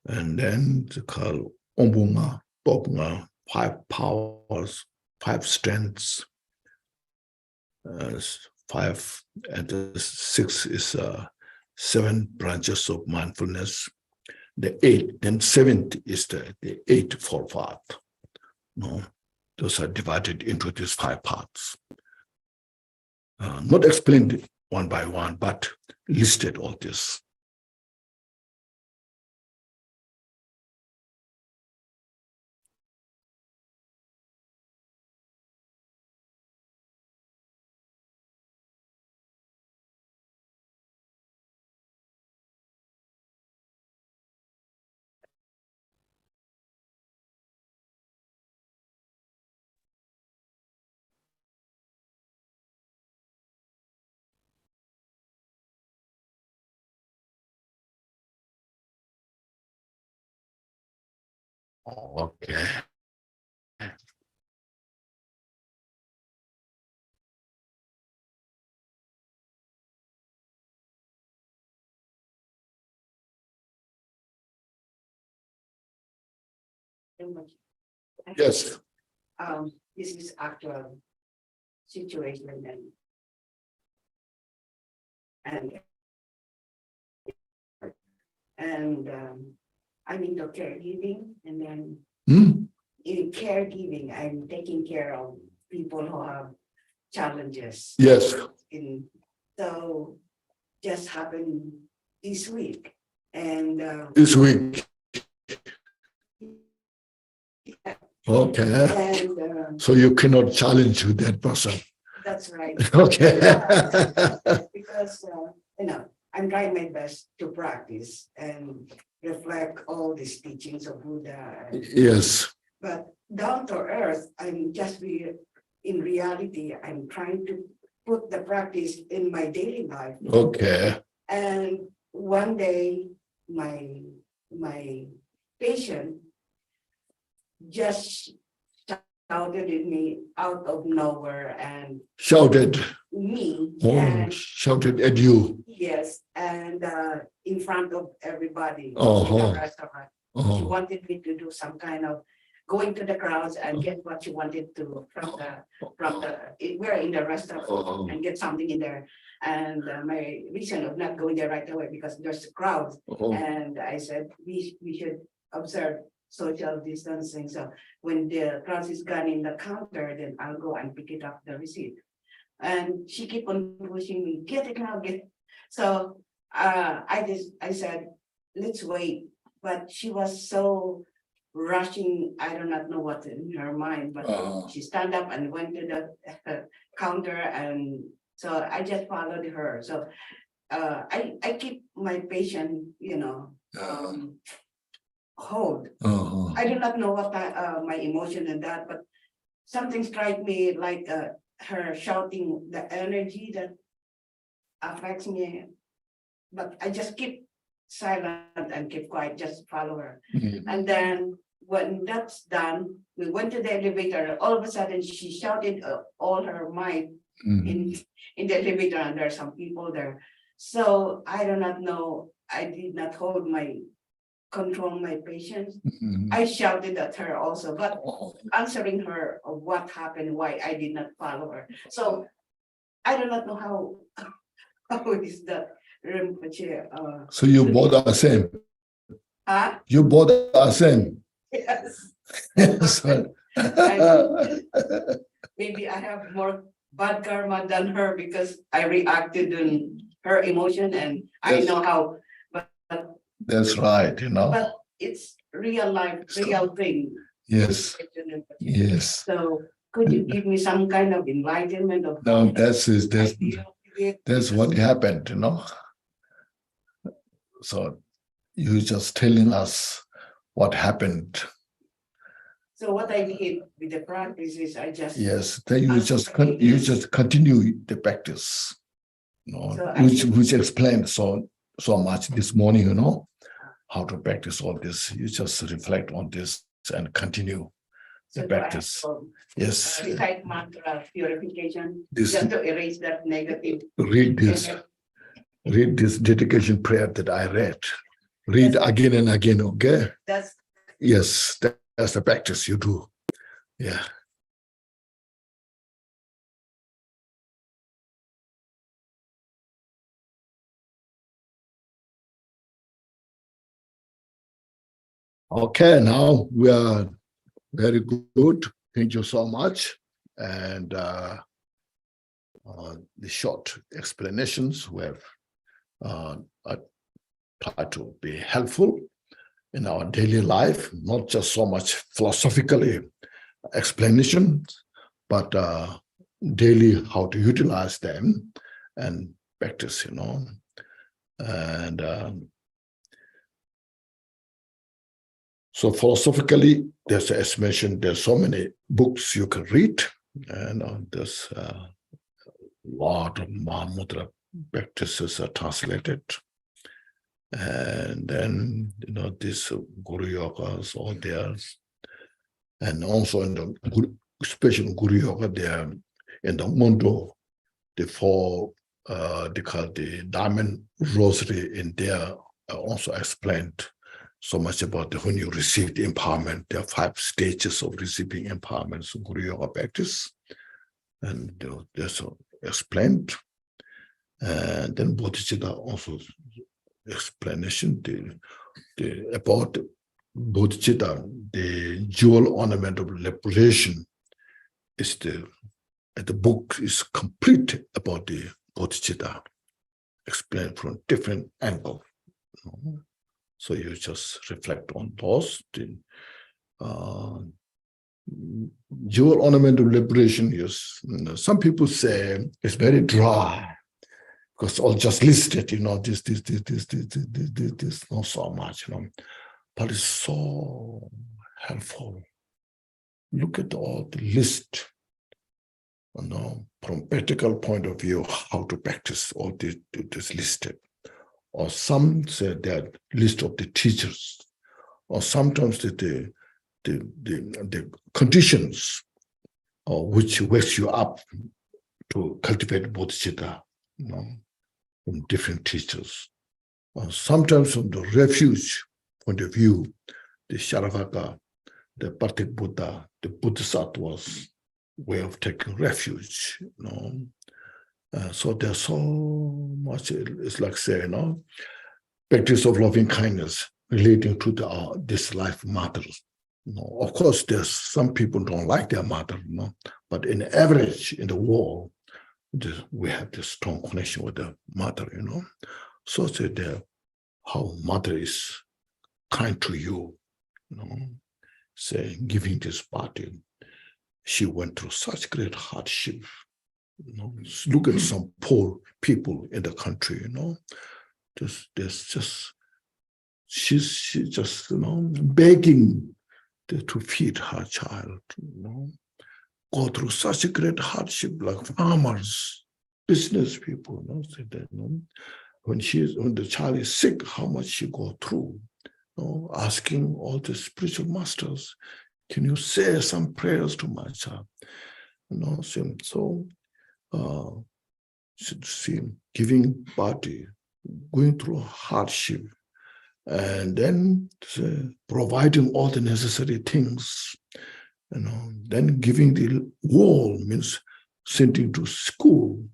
Speaker 1: and then it's called Ombunga, Topnga, 5 powers, 5 strengths, 5, and the 6 is 7 branches of mindfulness. The 8, then 7th is the 8 4 part. Those are divided into these 5 parts. Not explained one by one, but listed all this. Okay. Yes.
Speaker 3: This is actual situation and I'm into caregiving, and then in caregiving, I'm taking care of people who have challenges.
Speaker 1: Yes.
Speaker 3: So just happened this week, and
Speaker 1: This week. Okay.
Speaker 3: and
Speaker 1: So you cannot challenge that person.
Speaker 3: that's right.
Speaker 1: Okay.
Speaker 3: Because I'm trying my best to practice and reflect all these teachings of Buddha.
Speaker 1: Yes.
Speaker 3: But down to earth, I'm just in reality, I'm trying to put the practice in my daily life.
Speaker 1: Okay.
Speaker 3: And one day, my patient just shouted at me out of nowhere and
Speaker 1: Shouted.
Speaker 3: me.
Speaker 1: Oh,
Speaker 3: And
Speaker 1: shouted at you.
Speaker 3: yes, and in front of everybody in
Speaker 1: Uh-huh.
Speaker 3: the restaurant. She
Speaker 1: Uh-huh.
Speaker 3: wanted me to do some kind of going to the crowds and get what she wanted to we're in the restaurant
Speaker 1: Uh-huh.
Speaker 3: and get something in there. And my reason of not going there right away because there's crowds.
Speaker 1: Uh-huh.
Speaker 3: And I said we should observe social distancing. So when the crowd is gone in the counter, then I'll go and pick it up the receipt. And she keep on pushing me, get it now, get it. So I said, let's wait. But she was so rushing. I do not know what's in her mind, but she stand up and went to the counter, and so I just followed her. So I keep my patient, hold. I do not know what my emotion in that, but something strike me like her shouting, the energy that affects me. But I just keep silent and keep quiet, just follow her. And then when that's done, we went to the elevator. All of a sudden, she shouted all her might in the elevator, and there are some people there. So I do not know. I did not control my patience. I shouted at her also, but answering her of what happened, why I did not follow her. So I do not know how is that Rinpoche.
Speaker 1: So you both are same.
Speaker 3: Huh?
Speaker 1: You both are same.
Speaker 3: Yes.
Speaker 1: So-
Speaker 3: Maybe I have more bad karma than her because I reacted on her emotion, and I
Speaker 1: Yes.
Speaker 3: know how.
Speaker 1: That's right,
Speaker 3: But it's real life, real thing.
Speaker 1: Yes. Yes.
Speaker 3: So could you give me some kind of enlightenment of
Speaker 1: No,
Speaker 3: how
Speaker 1: that's
Speaker 3: I deal with it?
Speaker 1: that's what happened, So you just telling us what happened.
Speaker 3: So what I did with the practice is I just
Speaker 1: Yes, then you just continue the practice,
Speaker 3: So I
Speaker 1: which explained so much this morning, how to practice all this. You just reflect on this and continue the practice. Yes.
Speaker 3: Recite mantra purification,
Speaker 1: This-
Speaker 3: just to erase that negative.
Speaker 1: Read this dedication prayer that I read. Read again and again, okay?
Speaker 3: That's
Speaker 1: Yes, that's the practice you do. Yeah. Okay, now we are very good. Thank you so much. And the short explanations were try to be helpful in our daily life, not just so much philosophically explanation, but daily how to utilize them and practice, And so philosophically, as mentioned, there's so many books you can read, and there's a lot of Mahamudra practices are translated. And then, this Guru Yogas all there. And also in the especially Guru Yoga, there in the Mundo, the four, they call the diamond rosary in there also explained so much about when you receive the empowerment. There are 5 stages of receiving empowerment, so Guru Yoga practice. And there's explained. And then Bodhicitta also explanation about Bodhicitta, the jewel ornament of liberation is the book is complete about the Bodhicitta, explained from different angle. So you just reflect on those. The jewel ornament of liberation is, some people say it's very dry because all just listed, this, not so much, but it's so helpful. Look at all the list, from practical point of view, how to practice all this listed. Or some say that list of the teachers, or sometimes the conditions which wakes you up to cultivate bodhicitta, from different teachers. Or sometimes from the refuge point of view, the Sharavaka, the Partik Buddha, the Bodhisattva's way of taking refuge, so there's so much, it's like say, practice of loving kindness relating to this life matter. Of course, there's some people don't like their mother, but in average in the world, we have this strong connection with the mother, So say how mother is kind to you, say, giving this party. She went through such great hardship. You know, look at some poor people in the country, you know. She's just, you know, begging to feed her child, you know. Go through such a great hardship, like farmers, business people, you know, say that, you know, when the child is sick, how much she go through, you know, asking all the spiritual masters, can you say some prayers to my child? You know, so see, giving party, going through hardship, and then providing all the necessary things, you know, then giving the wall means sending to school.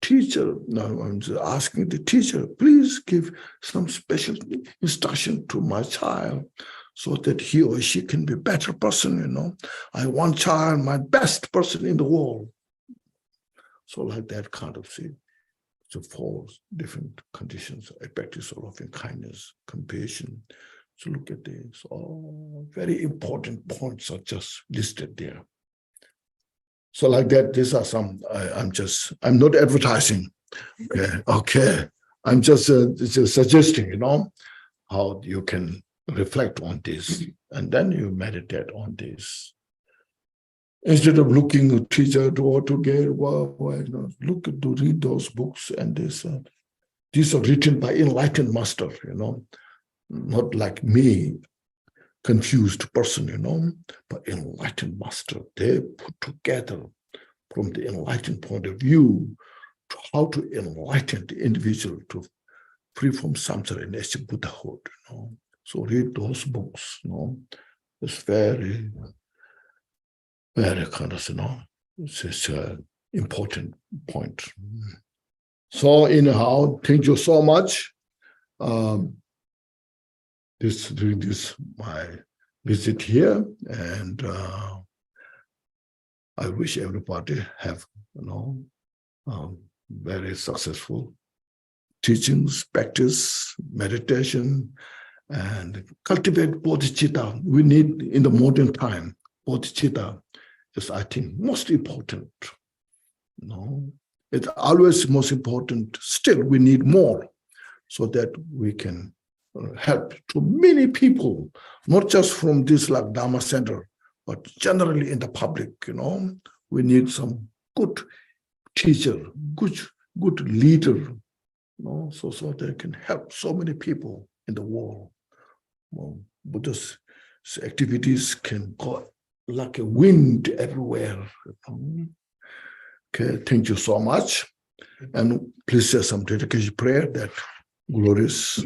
Speaker 1: Teacher, now I'm asking the teacher, please give some special instruction to my child so that he or she can be a better person, you know. I want child, my best person in the world. So like that kind of thing. So 4 different conditions. I practice loving kindness, compassion. So look at this. All very important points are just listed there. So like that, these are some, I'm not advertising. Okay. I'm just suggesting, you know, how you can reflect on this and then you meditate on this. Instead of looking at teacher to get, read those books, and these are written by enlightened master, you know, not like me, confused person, you know, but enlightened master. They put together from the enlightened point of view to how to enlighten the individual to free from samsara and achieve Buddhahood, you know. So read those books, you know. It's very, very kind of, you know, it's an important point. So anyhow, thank you so much. During this my visit here, and I wish everybody have, you know, very successful teachings, practice, meditation, and cultivate bodhicitta. We need in the modern time, bodhicitta is, I think, most important. You know, it's always most important. Still, we need more so that we can help to many people, not just from this like Dharma Center, but generally in the public. You know, we need some good teacher, good leader, you know, so they can help so many people in the world. Well, Buddha's activities can go like a wind everywhere. You know? Okay, thank you so much. And please say some dedication prayer that glorious